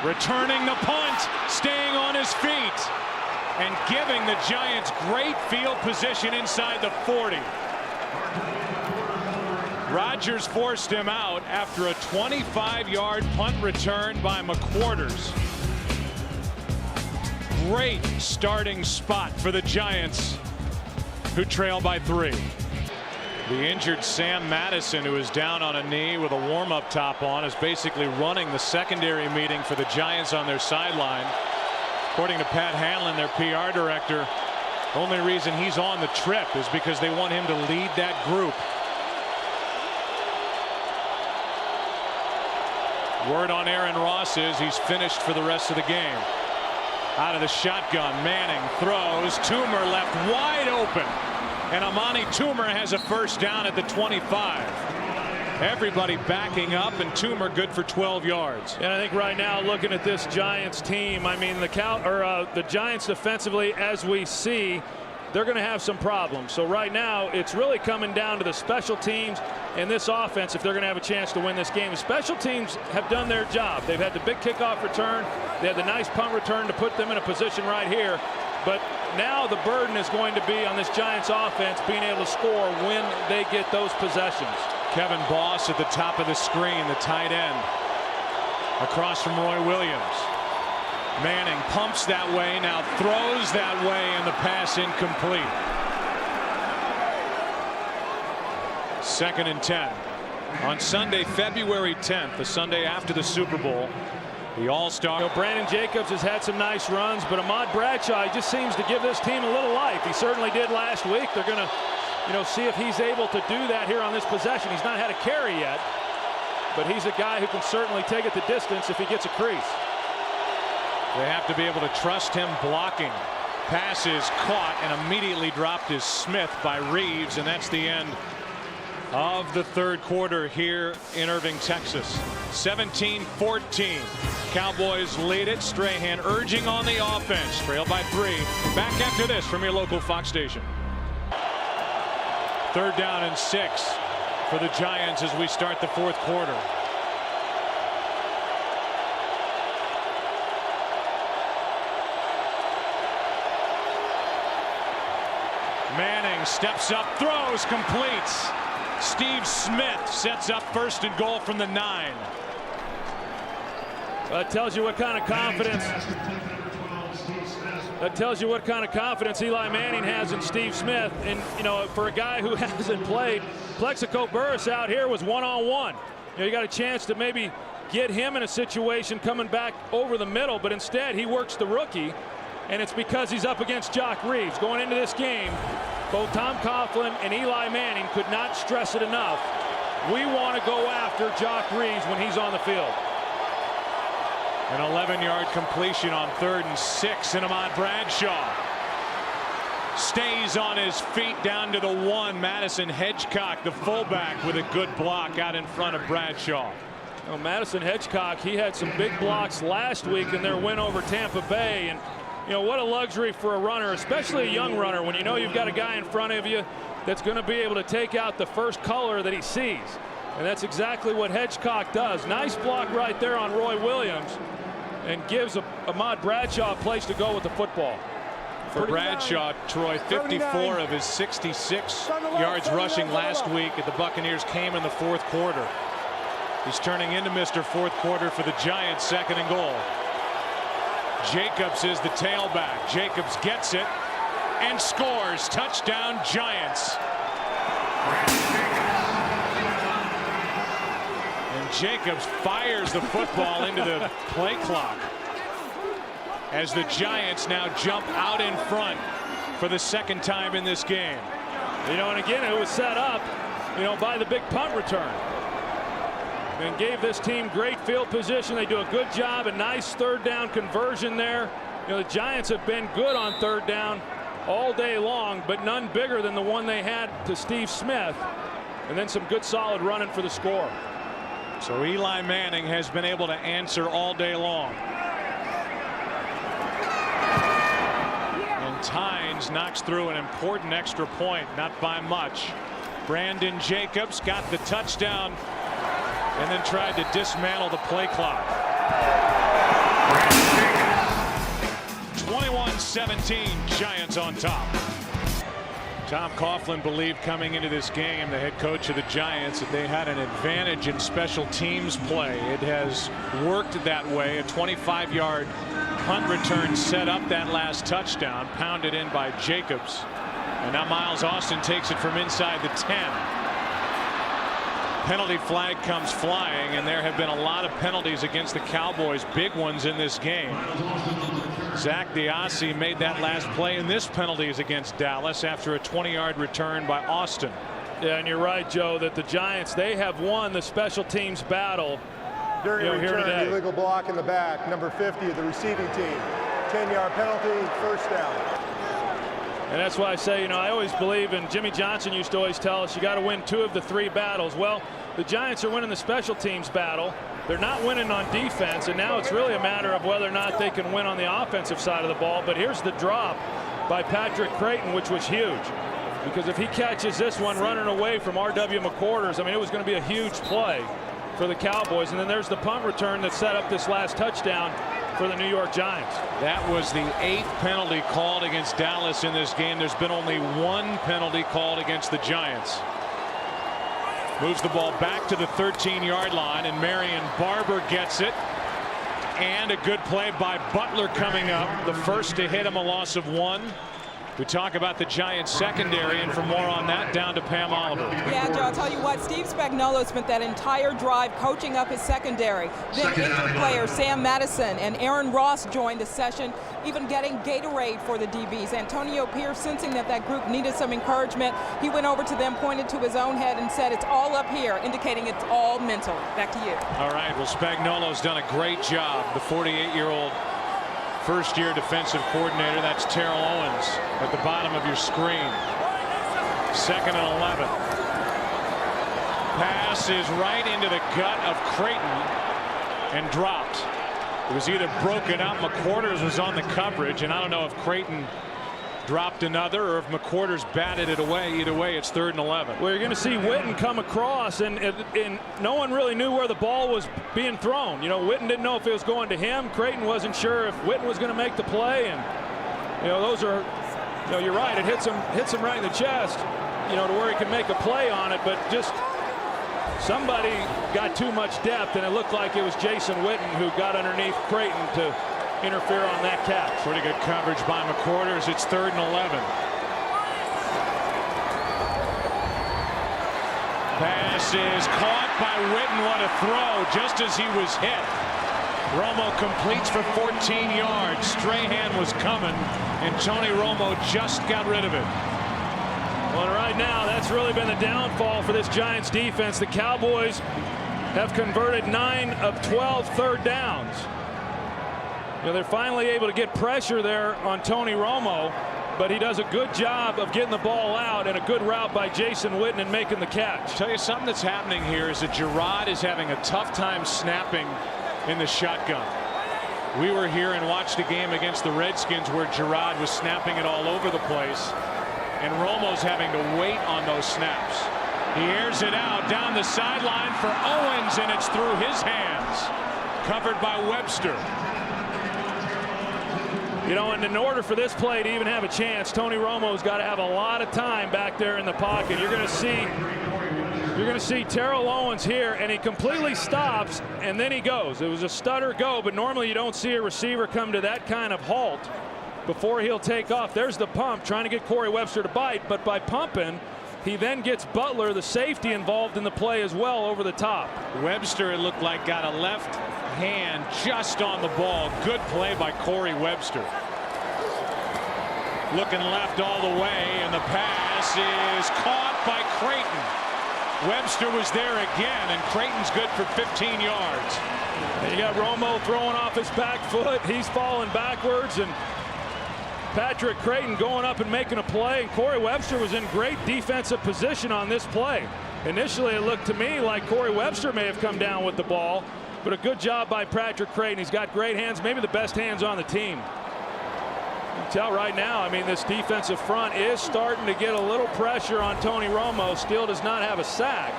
returning the punt, staying on his feet, and giving the Giants great field position inside the 40. Rodgers forced him out after a 25-yard punt return by McQuarters. Great starting spot for the Giants, who trail by 3. The injured Sam Madison, who is down on a knee with a warm-up top on, is basically running the secondary meeting for the Giants on their sideline. According to Pat Hanlon, their PR director, the only reason he's on the trip is because they want him to lead that group. Word on Aaron Ross is he's finished for the rest of the game. Out of the shotgun, Manning throws. Toomer left wide open. And Amani Toomer has a first down at the 25. Everybody backing up, and Toomer good for 12 yards. And I think right now, looking at this Giants team, I mean, the Giants defensively, as we see, they're going to have some problems. So right now, it's really coming down to the special teams and this offense if they're going to have a chance to win this game. The special teams have done their job. They've had the big kickoff return. They had the nice punt return to put them in a position right here. But now the burden is going to be on this Giants offense being able to score when they get those possessions. Kevin Boss at the top of the screen, the tight end, across from Roy Williams. Manning pumps that way, now throws that way, and the pass incomplete. 2nd and 10. On Sunday, February 10th, the Sunday after the Super Bowl, the All-Star. You know, Brandon Jacobs has had some nice runs, but Ahmad Bradshaw just seems to give this team a little life. He certainly did last week. They're going to, you know, see if he's able to do that here on this possession. He's not had a carry yet, but he's a guy who can certainly take it the distance if he gets a crease. They have to be able to trust him blocking. Pass is caught and immediately dropped is Smith by Reeves, and that's the end of the 3rd quarter here in Irving, Texas. 17-14. Cowboys lead it. Strahan urging on the offense. Trail by 3. Back after this from your local Fox station. 3rd down and 6 for the Giants as we start the 4th quarter. Manning steps up, throws, completes. Steve Smith sets up 1st and goal from the 9. That tells you what kind of confidence. That tells you what kind of confidence Eli Manning has in Steve Smith. And, you know, for a guy who hasn't played, Plexico Burris out here was one-on-one. You know, you got a chance to maybe get him in a situation coming back over the middle, but instead he works the rookie. And it's because he's up against Jock Reeves. Going into this game, both Tom Coughlin and Eli Manning could not stress it enough. We want to go after Jock Reeves when he's on the field. An 11-yard completion on 3rd and 6, and Ahmad Bradshaw stays on his feet down to the 1. Madison Hedgecock, the fullback, with a good block out in front of Bradshaw. Well, Madison Hedgecock, he had some big blocks last week in their win over Tampa Bay. And you know, what a luxury for a runner, especially a young runner, when you know you've got a guy in front of you that's going to be able to take out the first color that he sees. And that's exactly what Hedgecock does. Nice block right there on Roy Williams, and gives Ahmad Bradshaw a place to go with the football. For Bradshaw, Troy, 54 of his 66 yards rushing last week at the Buccaneers came in the 4th quarter. He's turning into Mr. 4th quarter for the Giants. 2nd and goal. Jacobs is the tailback. Jacobs gets it and scores. Touchdown, Giants. Jacobs fires the football into the play clock as the Giants now jump out in front for the second time in this game. You know, and again, it was set up, you know, by the big punt return. And gave this team great field position. They do a good job, a nice third down conversion there. You know, the Giants have been good on third down all day long, but none bigger than the one they had to Steve Smith. And then some good solid running for the score. So Eli Manning has been able to answer all day long. And Tynes knocks through an important extra point, not by much. Brandon Jacobs got the touchdown and then tried to dismantle the play clock. 21-17, Giants on top. Tom Coughlin believed coming into this game, the head coach of the Giants, that they had an advantage in special teams play. It has worked that way. A 25-yard punt return set up that last touchdown, pounded in by Jacobs. And now Miles Austin takes it from inside the 10. Penalty flag comes flying, and there have been a lot of penalties against the Cowboys, big ones in this game. Zach Diassi made that last play, and this penalty is against Dallas after a 20-yard return by Austin. Yeah, and you're right, Joe, that the Giants, they have won the special teams battle. During here return, today. illegal block in the back, number 50 of the receiving team. 10-yard penalty, first down. And that's why I say, you know, I always believe, and Jimmy Johnson used to always tell us, you got to win 2 of the 3 battles. Well, the Giants are winning the special teams battle. They're not winning on defense, and now it's really a matter of whether or not they can win on the offensive side of the ball. But here's the drop by Patrick Creighton, which was huge, because if he catches this one running away from R.W. McQuarters, I mean, it was going to be a huge play for the Cowboys. And then there's the punt return that set up this last touchdown for the New York Giants. That was the 8th penalty called against Dallas in this game. There's been only 1 penalty called against the Giants. Moves the ball back to the 13-yard line, and Marion Barber gets it. And a good play by Butler coming up, the first to hit him, a loss of 1. We talk about the Giants secondary, and for more on that, down to Pam Oliver. Yeah, Joe, I'll tell you what, Steve Spagnuolo spent that entire drive coaching up his secondary. Then injured players Sam Madison and Aaron Ross joined the session, even getting Gatorade for the DBs. Antonio Pierce, sensing that that group needed some encouragement, he went over to them, pointed to his own head, and said, "It's all up here," indicating it's all mental. Back to you. All right, well, Spagnuolo's done a great job. The 48-year-old first-year defensive coordinator. That's Terrell Owens at the bottom of your screen. 2nd and 11. Pass is right into the gut of Creighton and dropped. It was either broken up, McQuarters was on the coverage, and I don't know if Creighton dropped another or if McQuarters batted it away. Either way, it's 3rd and 11. Well, you're going to see Witten come across, and no one really knew where the ball was being thrown. You know, Witten didn't know if it was going to him. Creighton wasn't sure if Witten was going to make the play, and you know, those are, you know, you're right. It hits him right in the chest, you know, to where he can make a play on it, but just somebody got too much depth, and it looked like it was Jason Witten who got underneath Creighton to interfere on that catch. Pretty good coverage by McQuarters. It's 3rd and 11. Pass is caught by Witten. What a throw, just as he was hit. Romo completes for 14 yards. Strahan was coming, and Tony Romo just got rid of it. Well, right now, that's really been the downfall for this Giants defense. The Cowboys have converted 9 of 12 third downs. You know, they're finally able to get pressure there on Tony Romo, but he does a good job of getting the ball out, and a good route by Jason Witten and making the catch. I'll tell you something that's happening here is that Gerard is having a tough time snapping in the shotgun. We were here and watched a game against the Redskins where Gerard was snapping it all over the place, and Romo's having to wait on those snaps. He airs it out down the sideline for Owens, and it's through his hands. Covered by Webster. You know, and in order for this play to even have a chance, Tony Romo's got to have a lot of time back there in the pocket. You're going to see Terrell Owens here, and he completely stops, and then he goes. It was a stutter go, but normally you don't see a receiver come to that kind of halt before he'll take off. There's the pump, trying to get Corey Webster to bite, but by pumping, He then gets Butler, the safety, involved in the play as well over the top. Webster, it looked like, got a left hand just on the ball. Good play by Corey Webster. Looking left all the way, and the pass is caught by Creighton. Webster was there again, and Creighton's good for 15 yards. And you got Romo throwing off his back foot. He's falling backwards, and Patrick Creighton going up and making a play. And Corey Webster was in great defensive position on this play. Initially, it looked to me like Corey Webster may have come down with the ball, but a good job by Patrick Creighton. He's got great hands, maybe the best hands on the team. You can tell right now, I mean, this defensive front is starting to get a little pressure on Tony Romo. Still does not have a sack,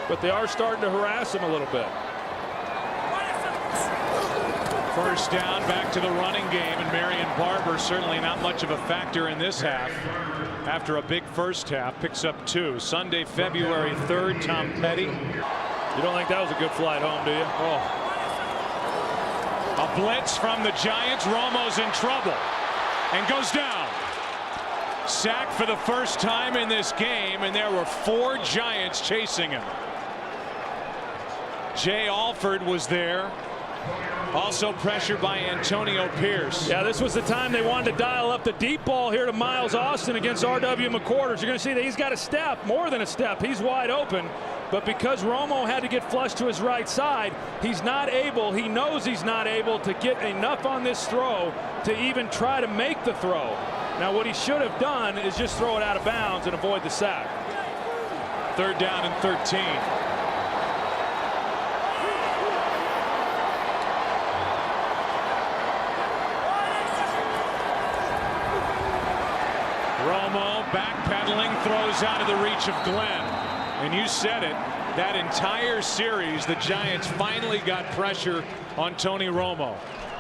but they are starting to harass him a little bit. First down, back to the running game, and Marion Barber certainly not much of a factor in this half. After a big first half, picks up 2. Sunday, February 3rd, Tom Petty. You don't think that was a good flight home, do you? Oh. A blitz from the Giants. Romo's in trouble and goes down. Sacked for the first time in this game, and there were 4 Giants chasing him. Jay Alford was there. Also pressured by Antonio Pierce. Yeah, this was the time they wanted to dial up the deep ball here to Miles Austin against R.W. McQuarters. You're going to see that he's got a step, more than a step. He's wide open. But because Romo had to get flush to his right side, he's not able, he knows he's not able to get enough on this throw to even try to make the throw. Now, what he should have done is just throw it out of bounds and avoid the sack. 3rd down and 13. Romo backpedaling, throws out of the reach of Glenn. And you said it, that entire series, the Giants finally got pressure on Tony Romo.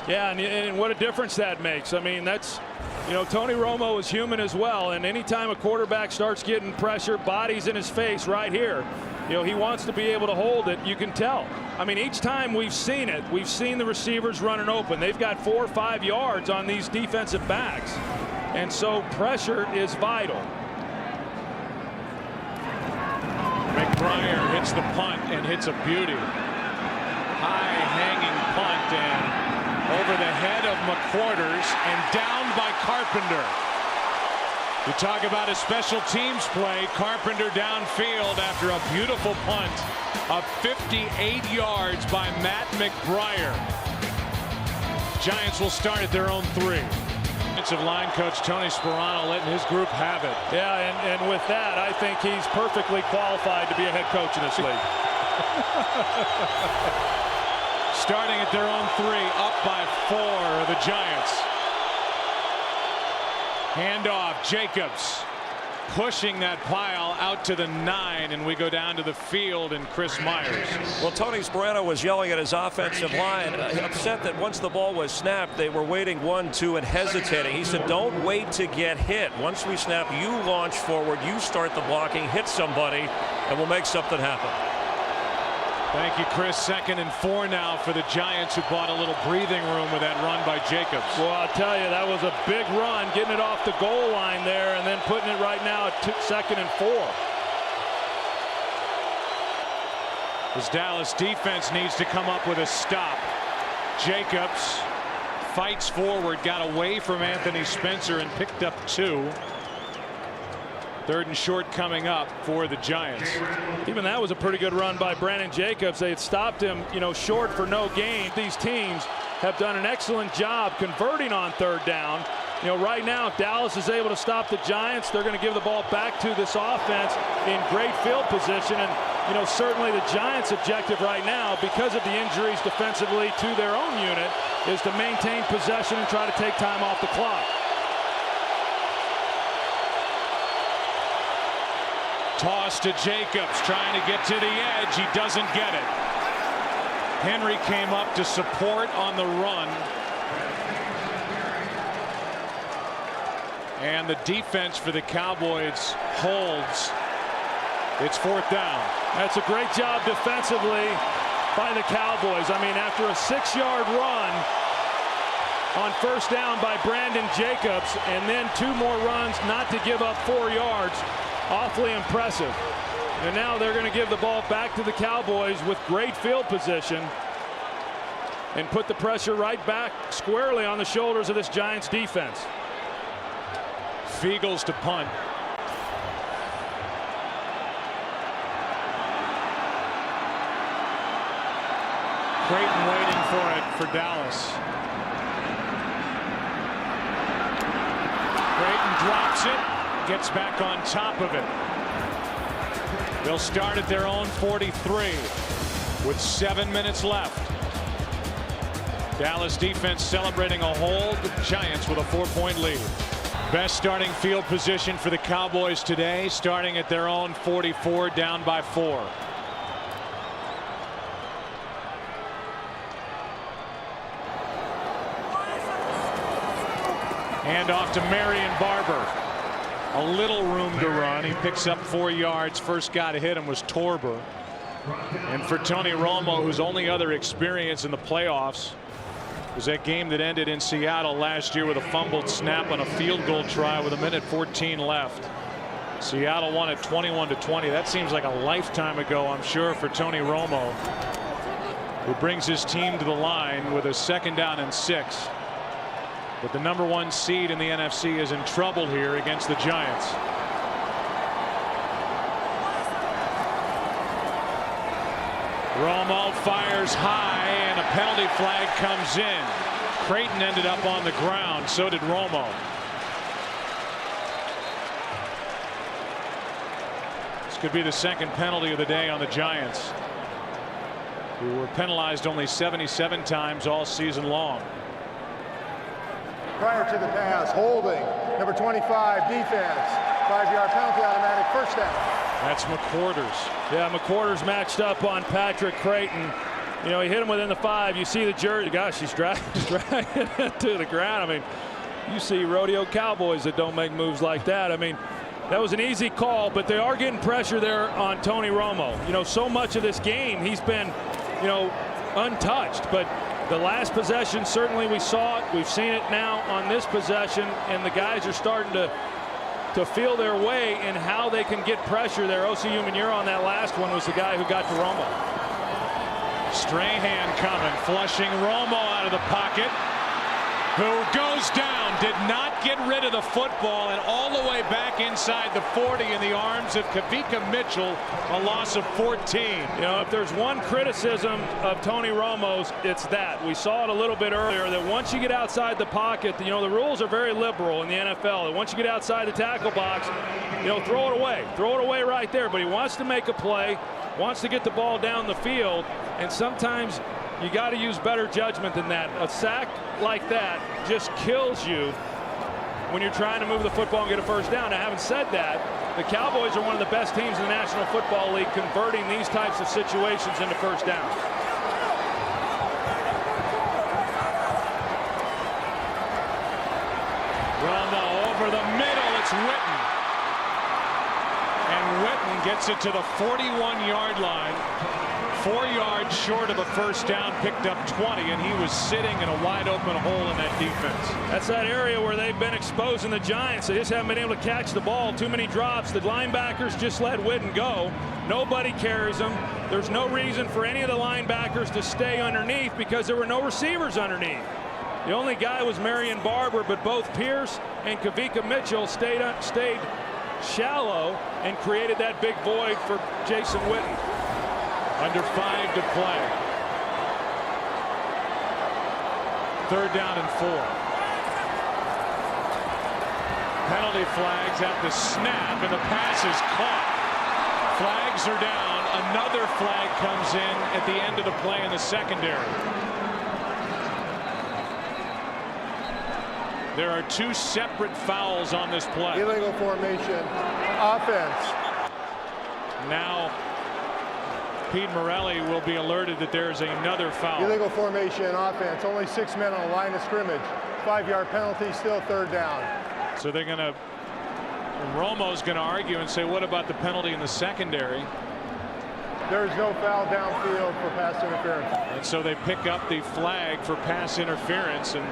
Yeah, and what a difference that makes. I mean, that's, you know, Tony Romo is human as well, and anytime a quarterback starts getting pressure, bodies in his face right here, you know, he wants to be able to hold it. You can tell. I mean, each time we've seen it, we've seen the receivers running open. They've got 4 or 5 yards on these defensive backs. And so pressure is vital. McBriar hits the punt and hits a beauty. High hanging punt and over the head of McQuarters and down by Carpenter. You talk about a special teams play. Carpenter downfield after a beautiful punt of 58 yards by Matt McBriar. Giants will start at their own 3. Offensive line coach Tony Sperano letting his group have it. Yeah, and with that, I think he's perfectly qualified to be a head coach in this league. Starting at their own 3, up by 4 are the Giants. Handoff, Jacobs pushing that pile out to the 9, and we go down to the field and Chris Myers. Well, Tony Sperano was yelling at his offensive line, upset that once the ball was snapped, they were waiting 1, 2, and hesitating. He said, don't wait to get hit. Once we snap, you launch forward, you start the blocking, hit somebody, and we'll make something happen. Thank you, Chris. 2nd and 4 now for the Giants, who bought a little breathing room with that run by Jacobs. Well, I'll tell you, that was a big run, getting it off the goal line there and then putting it right now at 2nd and 4. This Dallas defense needs to come up with a stop. Jacobs fights forward, got away from Anthony Spencer and picked up 2. 3rd and short coming up for the Giants. Even that was a pretty good run by Brandon Jacobs. They had stopped him, you know, short for no gain. These teams have done an excellent job converting on 3rd down. You know, right now, if Dallas is able to stop the Giants, they're going to give the ball back to this offense in great field position. And, you know, certainly the Giants' objective right now, because of the injuries defensively to their own unit, is to maintain possession and try to take time off the clock. Toss to Jacobs, trying to get to the edge. He doesn't get it. Henry came up to support on the run. And the defense for the Cowboys holds. It's 4th down. That's a great job defensively by the Cowboys. I mean, after a 6-yard run on 1st down by Brandon Jacobs, and then 2 more runs not to give up 4 yards. awfully impressive. And now they're going to give the ball back to the Cowboys with great field position and put the pressure right back squarely on the shoulders of this Giants defense. Fiegels to punt. Creighton waiting for it for Dallas. Creighton drops it, gets back on top of it. They'll start at their own 43 with 7 minutes left. Dallas defense celebrating a hold. The Giants with a 4-point lead. Best starting field position for the Cowboys today, starting at their own 44, down by 4. Hand off to Marion Barber. A little room to run. He picks up 4 yards. First guy to hit him was Torber. And for Tony Romo, whose only other experience in the playoffs was that game that ended in Seattle last year with a fumbled snap on a field goal try with 1:14 left. Seattle won it 21-20. That seems like a lifetime ago, I'm sure, for Tony Romo, who brings his team to the line with a 2nd down and 6. But the #1 seed in the NFC is in trouble here against the Giants. Romo fires high and a penalty flag comes in. Creighton ended up on the ground. So did Romo. This could be the 2nd penalty of the day on the Giants, who were penalized only 77 times all season long. Prior to the pass, holding, number 25, defense, 5-yard penalty, automatic, first down. That's McQuarters. Yeah, McQuarters matched up on Patrick Creighton. You know, he hit him within the 5. You see the jersey. Gosh, he's dragging it to the ground. I mean, you see rodeo cowboys that don't make moves like that. I mean, that was an easy call, but they are getting pressure there on Tony Romo. You know, so much of this game he's been, you know, untouched. But the last possession, certainly we saw it. We've seen it now on this possession, and the guys are starting to feel their way in how they can get pressure there. OCU Manure on that last one was the guy who got to Romo. Strahan coming, flushing Romo out of the pocket, who goes down, did not get rid of the football, and all the way back inside the 40 in the arms of Kavika Mitchell, a loss of 14. You know, if there's one criticism of Tony Romo's, it's that. We saw it a little bit earlier, that once you get outside the pocket, you know, the rules are very liberal in the NFL, that once you get outside the tackle box, you know, throw it away. Throw it away right there. But he wants to make a play, wants to get the ball down the field, and sometimes you got to use better judgment than that. A sack like that just kills you when you're trying to move the football and get a first down. Now, having said that, the Cowboys are one of the best teams in the National Football League converting these types of situations into first down. Romo over the middle. It's Witten. And Witten gets it to the 41-yard line. 4 yards short of a first down, picked up 20, and he was sitting in a wide open hole in that defense. That's that area where they've been exposing the Giants. They just haven't been able to catch the ball. Too many drops. The linebackers just let Witten go. Nobody carries him. There's no reason for any of the linebackers to stay underneath because there were no receivers underneath. The only guy was Marion Barber, but both Pierce and Kavika Mitchell stayed shallow and created that big void for Jason Witten. Under 5 to play. 3rd down and 4. Penalty flags at the snap, and the pass is caught. Flags are down. Another flag comes in at the end of the play in the secondary. There are 2 separate fouls on this play. Illegal formation, offense. Now Pete Morelli will be alerted that there's another foul. Illegal formation, offense. Only 6 men on the line of scrimmage. 5-yard penalty, still 3rd down. So they're going to, Romo's going to argue and say, what about the penalty in the secondary? There is no foul downfield for pass interference. And so they pick up the flag for pass interference, and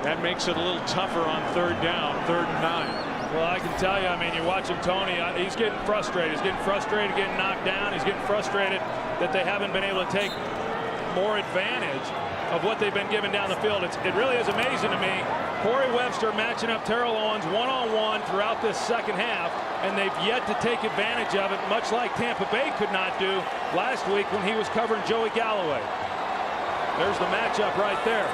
that makes it a little tougher on 3rd down, 3rd and 9. Well, I can tell you, I mean, you're watching Tony, he's getting frustrated. He's getting frustrated, getting knocked down. He's getting frustrated that they haven't been able to take more advantage of what they've been given down the field. It really is amazing to me. Corey Webster matching up Terrell Owens one-on-one throughout this second half, and they've yet to take advantage of it, much like Tampa Bay could not do last week when he was covering Joey Galloway. There's the matchup right there.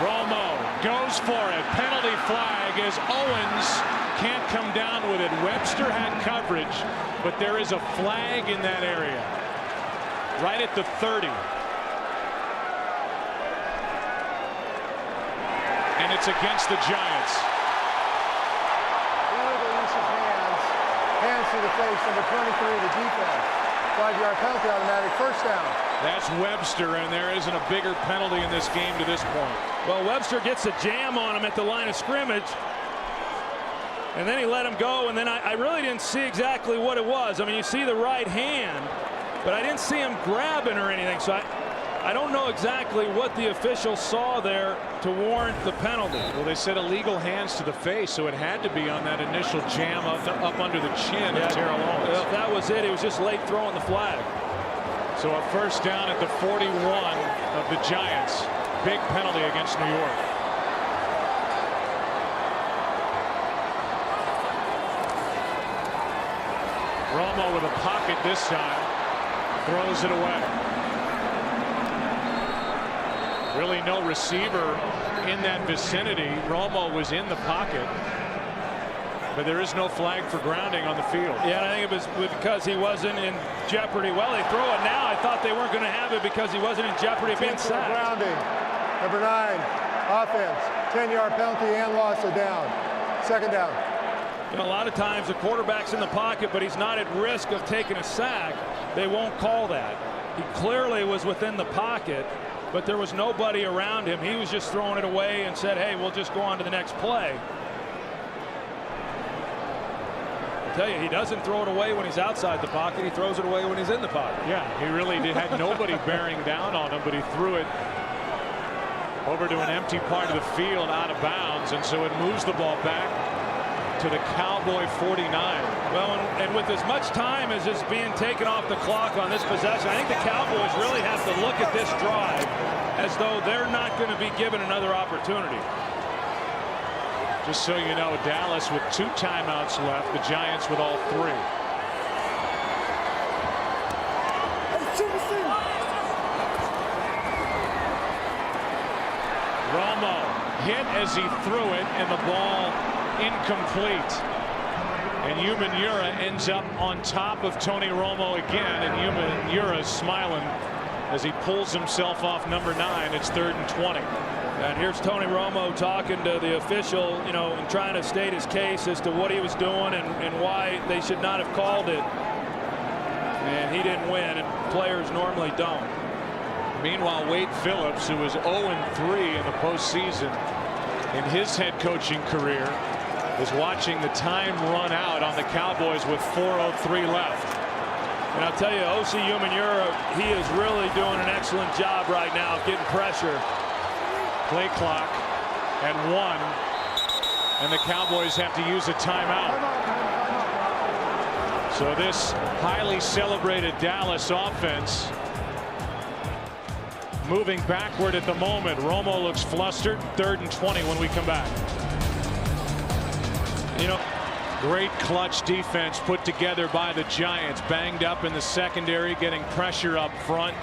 Romo goes for it. Penalty flag as Owens can't come down with it. Webster had coverage, but there is a flag in that area. Right at the 30. And it's against the Giants. Illegal use of hands. Hands to the face, number 23, the defense. 5-yard penalty, automatic first down. That's Webster, and there isn't a bigger penalty in this game to this point. Well, Webster gets a jam on him at the line of scrimmage, and then he let him go, and then I really didn't see exactly what it was. I mean, you see the right hand, but I didn't see him grabbing or anything, so I don't know exactly what the officials saw there to warrant the penalty. Well, they said illegal hands to the face, so it had to be on that initial jam up under the chin of Terrell Owens. Well, if that was it, he was just late throwing the flag. So a first down at the 41 of the Giants. Big penalty against New York. Romo with a pocket this time. Throws it away. Really no receiver in that vicinity. Romo was in the pocket, but there is no flag for grounding on the field. Yeah, and I think it was because he wasn't in jeopardy. Well, they throw it now. I thought they weren't going to have it because he wasn't in jeopardy of being sacked. Grounding. Number 9, offense. 10-yard penalty and loss of down. Second down. You know, a lot of times the quarterback's in the pocket, but he's not at risk of taking a sack. They won't call that. He clearly was within the pocket, but there was nobody around him. He was just throwing it away and said, hey, we'll just go on to the next play. I tell you, he doesn't throw it away when he's outside the pocket. He throws it away when he's in the pocket. Yeah, he really had nobody bearing down on him, but he threw it over to an empty part of the field out of bounds, and so it moves the ball back to the Cowboy 49. Well, and with as much time as is being taken off the clock on this possession, I think the Cowboys really have to look at this drive as though they're not going to be given another opportunity. Just so you know, Dallas with 2 timeouts left, the Giants with all 3. Romo hit as he threw it, and the ball incomplete. And Umenyiora ends up on top of Tony Romo again, and Umenyiora is smiling as he pulls himself off number 9. It's 3rd and 20. And here's Tony Romo talking to the official, you know, and trying to state his case as to what he was doing and why they should not have called it. And he didn't win, and players normally don't. Meanwhile, Wade Phillips, who was 0-3 in the postseason in his head coaching career, is watching the time run out on the Cowboys with 4:03 left. And I'll tell you, O.C. Umenyiora, he is really doing an excellent job right now of getting pressure. Play clock at 1, and the Cowboys have to use a timeout. So this highly celebrated Dallas offense moving backward at the moment. Romo looks flustered. 3rd and 20 when we come back. You know, great clutch defense put together by the Giants. Banged up in the secondary, getting pressure up front.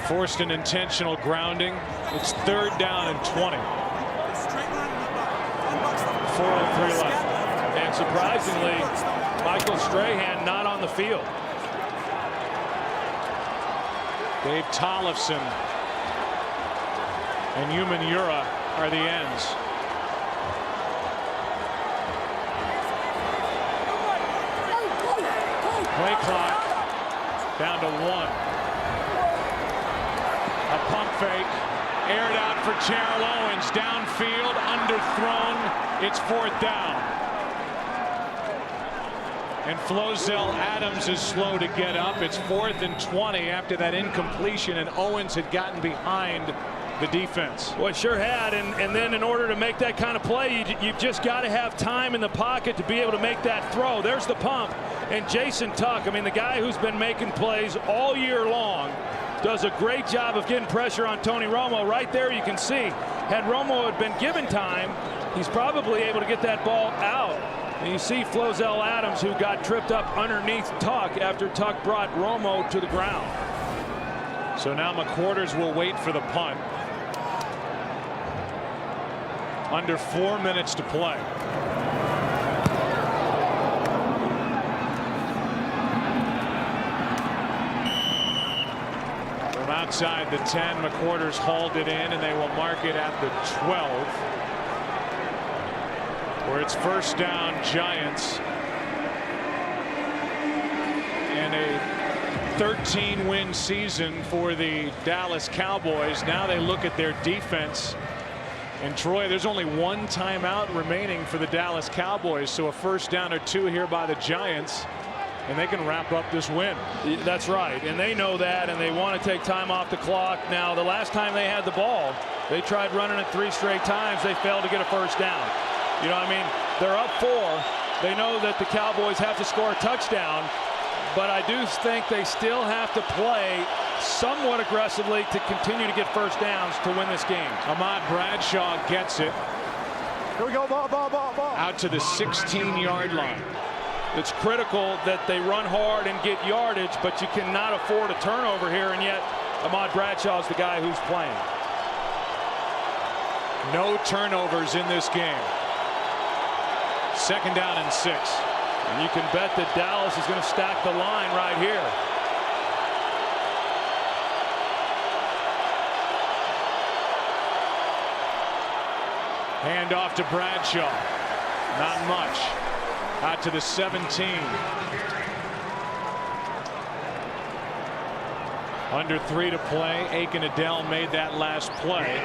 Forced an intentional grounding. It's 3rd down and 20. 4:03 left. And surprisingly, Michael Strahan not on the field. Dave Tollefson and Umenyiora are the ends. Play clock down to 1. A pump fake, aired out for Terrell Owens, downfield, underthrown. It's 4th down. And Flozell Adams is slow to get up. It's 4th and 20 after that incompletion, and Owens had gotten behind the defense. Well, it sure had, and then in order to make that kind of play, you've just got to have time in the pocket to be able to make that throw. There's the pump, and Jason Tuck, I mean, the guy who's been making plays all year long, does a great job of getting pressure on Tony Romo. Right there you can see, had Romo had been given time, he's probably able to get that ball out. And you see Flozell Adams, who got tripped up underneath Tuck after Tuck brought Romo to the ground. So now McQuarters will wait for the punt. Under 4 minutes to play. From outside the 10, McQuarters hauled it in, and they will mark it at the 12. Where it's first down, Giants. And a 13-win season for the Dallas Cowboys. Now they look at their defense. And Troy, there's only one timeout remaining for the Dallas Cowboys, so a first down or two here by the Giants, and they can wrap up this win. That's right, and they know that, and they want to take time off the clock. Now, the last time they had the ball, they tried running it 3 straight times. They failed to get a first down. You know, I mean, they're up 4. They know that the Cowboys have to score a touchdown, but I do think they still have to play somewhat aggressively to continue to get first downs to win this game. Ahmad Bradshaw gets it. Here we go, ball. Out to the 16-yard line. It's critical that they run hard and get yardage, but you cannot afford a turnover here, and yet Ahmad Bradshaw is the guy who's playing. No turnovers in this game. 2nd down and 6. And you can bet that Dallas is going to stack the line right here. Hand off to Bradshaw. Not much. Out to the 17. Under 3 to play. Aiken-Adell made that last play.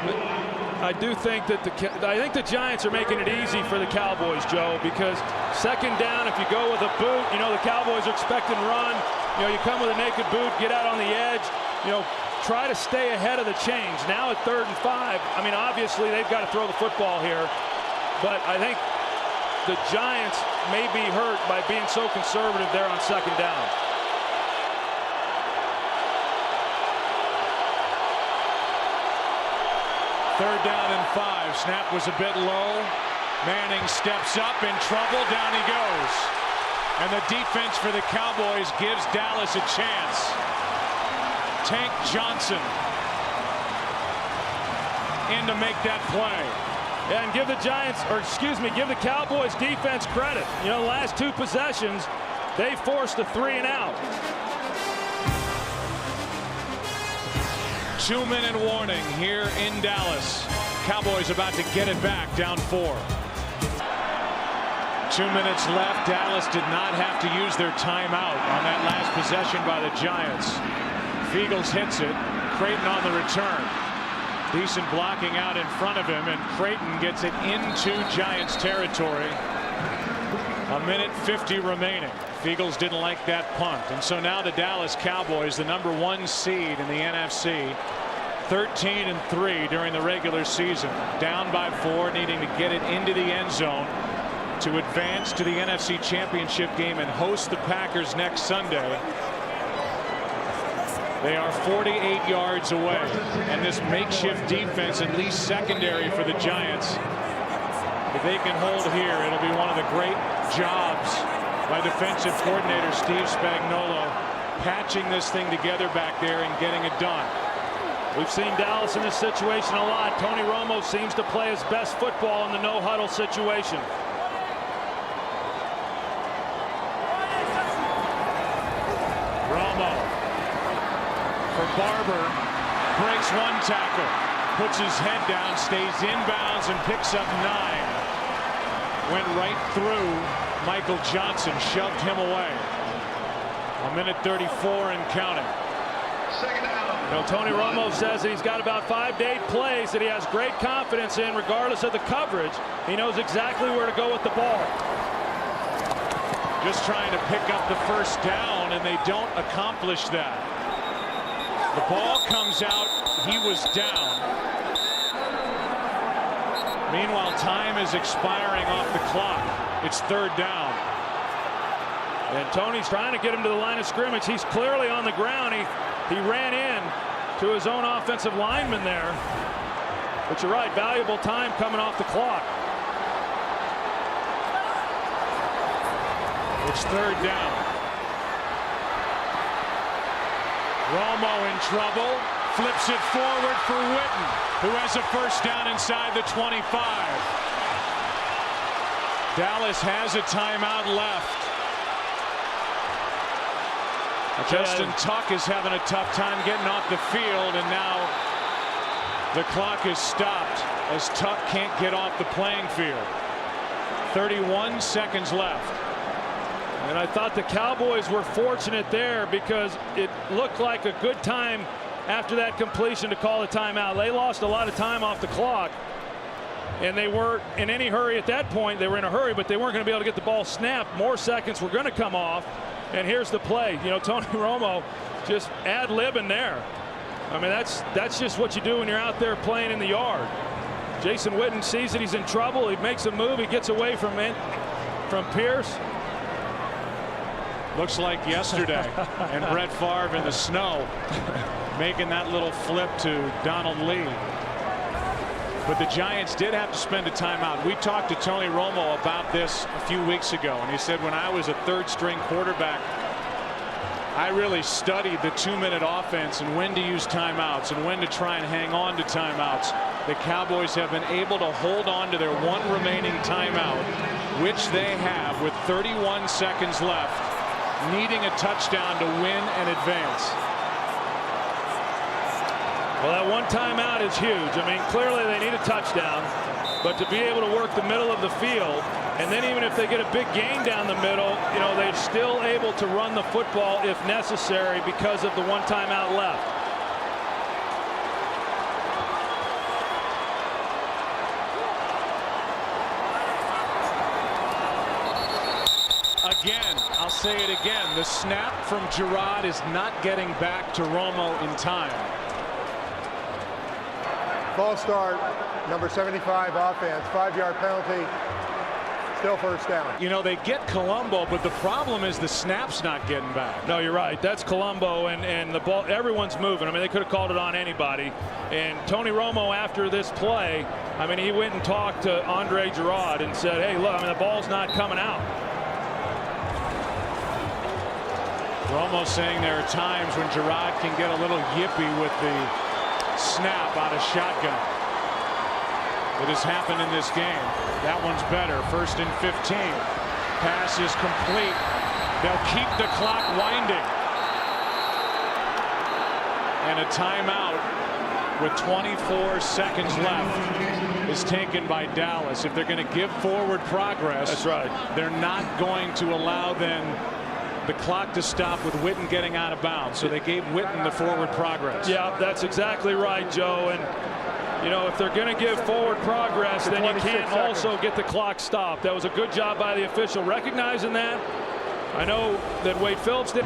I do think that the Giants are making it easy for the Cowboys, Joe, because 2nd down, if you go with a boot, you know, the Cowboys are expecting run. You know, you come with a naked boot, get out on the edge, you know, try to stay ahead of the chains. Now at 3rd and 5, I mean, obviously they've got to throw the football here, but I think the Giants may be hurt by being so conservative there on 2nd down. Third down and 5. Snap was a bit low. Manning steps up, in trouble. Down he goes. And the defense for the Cowboys gives Dallas a chance. Tank Johnson in to make that play. Yeah, and give the Giants, or excuse me, give the Cowboys defense credit. You know, the last 2 possessions, they forced a 3-and-out. 2-minute warning here in Dallas. Cowboys about to get it back, down 4. 2 minutes left. Dallas did not have to use their timeout on that last possession by the Giants. Fiegels hits it. Creighton on the return. Decent blocking out in front of him, and Creighton gets it into Giants territory. 1:50 remaining. Fiegels didn't like that punt, and so now the Dallas Cowboys, the #1 seed in the NFC, 13-3 during the regular season, down by 4, needing to get it into the end zone to advance to the NFC Championship game and host the Packers next Sunday. They are 48 yards away, and this makeshift defense, at least secondary for the Giants, if they can hold here, it'll be one of the great jobs by defensive coordinator Steve Spagnuolo, patching this thing together back there and getting it done. We've seen Dallas in this situation a lot. Tony Romo seems to play his best football in the no-huddle situation. Romo for Barber, breaks 1 tackle, puts his head down, stays inbounds, and picks up 9. Went right through Michael Johnson, shoved him away. 1:34 and counting. You know, Tony Romo says that he's got about 5 to 8 plays that he has great confidence in, regardless of the coverage. He knows exactly where to go with the ball. Just trying to pick up the first down, and they don't accomplish that. The ball comes out. He was down. Meanwhile, time is expiring off the clock. It's third down. And Tony's trying to get him to the line of scrimmage. He's clearly on the ground. He ran in to his own offensive lineman there. But you're right, valuable time coming off the clock. It's third down. Romo in trouble. Flips it forward for Witten, who has a first down inside the 25. Dallas has a timeout left. Justin Tuck is having a tough time getting off the field, and now the clock is stopped as Tuck can't get off the playing field. 31 seconds left. And I thought the Cowboys were fortunate there because it looked like a good time after that completion to call a timeout. They lost a lot of time off the clock, and they weren't in any hurry at that point. They were in a hurry, but they weren't going to be able to get the ball snapped. More seconds were going to come off. And here's the play. You know, Tony Romo just ad-libbing there. I mean, that's just what you do when you're out there playing in the yard. Jason Witten sees that he's in trouble. He makes a move. He gets away from Pierce. Looks like yesterday. And Brett Favre in the snow making that little flip to Donald Lee. But the Giants did have to spend a timeout. We talked to Tony Romo about this a few weeks ago, and he said, when I was a third-string quarterback, I really studied the 2-minute offense and when to use timeouts and when to try and hang on to timeouts. The Cowboys have been able to hold on to their one remaining timeout, which they have with 31 seconds left, needing a touchdown to win and advance. Well, that one timeout is huge. I mean, clearly they need a touchdown, but to be able to work the middle of the field, and then even if they get a big gain down the middle, you know, they're still able to run the football if necessary because of the one timeout left. Again, I'll say it again. The snap from Gerard is not getting back to Romo in time. False start, number 75 offense, 5-yard penalty, still first down. You know, they get Colombo, but the problem is the snap's not getting back. No, you're right. That's Colombo, and the ball, everyone's moving. I mean, they could have called it on anybody. And Tony Romo, after this play, I mean, he went and talked to Andre Gerard and said, hey, look, I mean, the ball's not coming out. Romo saying there are times when Gerard can get a little yippy with the snap out of shotgun. It has happened in this game. That one's better. 1st and 15. Pass is complete. They'll keep the clock winding. And a timeout with 24 seconds left is taken by Dallas. If they're going to give forward progress, that's right, they're not going to allow them the clock to stop with Witten getting out of bounds. So they gave Witten the forward progress. Yeah, that's exactly right, Joe. And you know, if they're going to give forward progress, then you can't also get the clock stopped. That was a good job by the official recognizing that. I know that Wade Phillips did.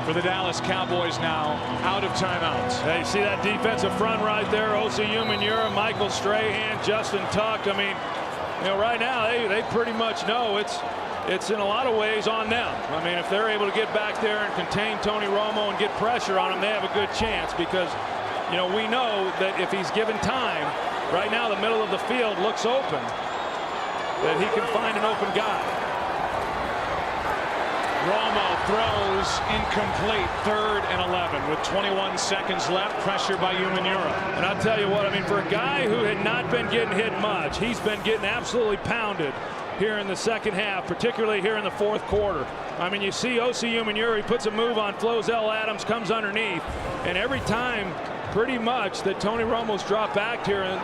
For the Dallas Cowboys now out of timeouts. Hey, see that defensive front right there? Osi Umenyiora, Michael Strahan, Justin Tuck. I mean, you know, right now they pretty much know it's in a lot of ways on them. I mean, if they're able to get back there and contain Tony Romo and get pressure on him, they have a good chance because, you know, we know that if he's given time, right now the middle of the field looks open, that he can find an open guy. Romo throws incomplete. 3rd and 11 with 21 seconds left. Pressure by Umenyiora. And I'll tell you what, I mean, for a guy who had not been getting hit much, he's been getting absolutely pounded here in the second half, particularly here in the 4th quarter. I mean, you see Osi Umenyiora, he puts a move on Flozell Adams, comes underneath, and every time pretty much that Tony Romo's dropped back here and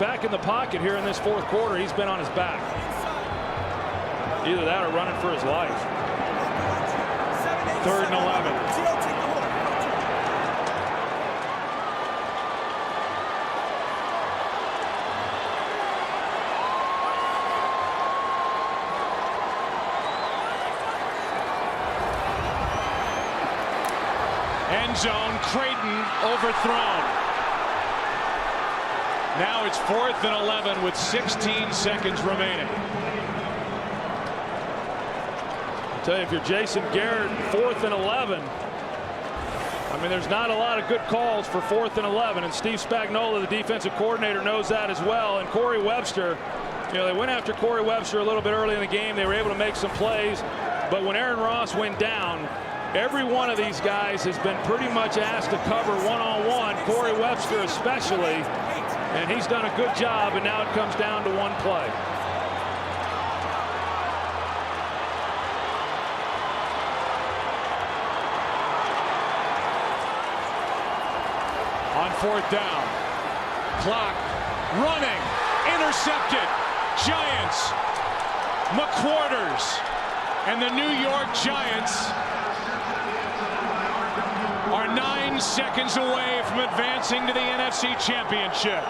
back in the pocket here in this 4th quarter, he's been on his back. Either that or running for his life. 3rd and 11. End zone, Creighton overthrown. Now it's 4th and 11 with 16 seconds remaining. I'll tell you, if you're Jason Garrett, 4th and 11. I mean, there's not a lot of good calls for 4th and 11, and Steve Spagnuolo, the defensive coordinator, knows that as well. And Corey Webster, you know, they went after Corey Webster a little bit early in the game. They were able to make some plays, but when Aaron Ross went down, every one of these guys has been pretty much asked to cover one-on-one, Corey Webster especially, and he's done a good job, and now it comes down to one play. On 4th down, clock running, intercepted. Giants, McQuarters, and the New York Giants are 9 seconds away from advancing to the NFC Championship.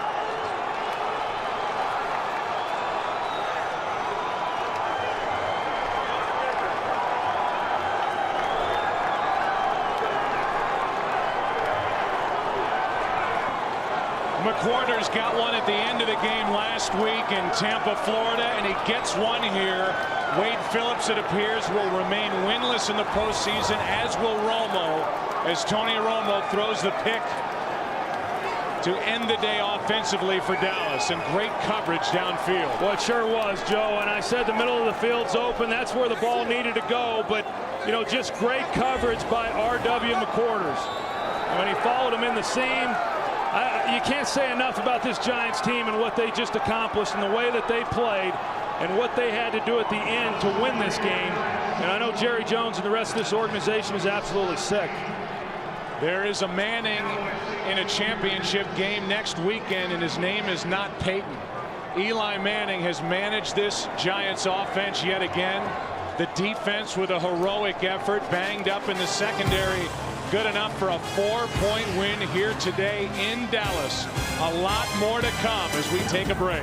McQuarters got one at the end of the game last week in Tampa, Florida, and he gets one here. Wade Phillips, it appears, will remain winless in the postseason, as will Romo, as Tony Romo throws the pick to end the day offensively for Dallas, and great coverage downfield. Well, it sure was, Joe, and I said the middle of the field's open. That's where the ball needed to go, but, you know, just great coverage by R.W. McQuarters. When he followed him in the seam, you can't say enough about this Giants team and what they just accomplished and the way that they played and what they had to do at the end to win this game. And I know Jerry Jones and the rest of this organization is absolutely sick. There is a Manning in a championship game next weekend, and his name is not Peyton. Eli Manning has managed this Giants offense yet again. The defense with a heroic effort, banged up in the secondary. Good enough for a 4-point win here today in Dallas. A lot more to come as we take a break.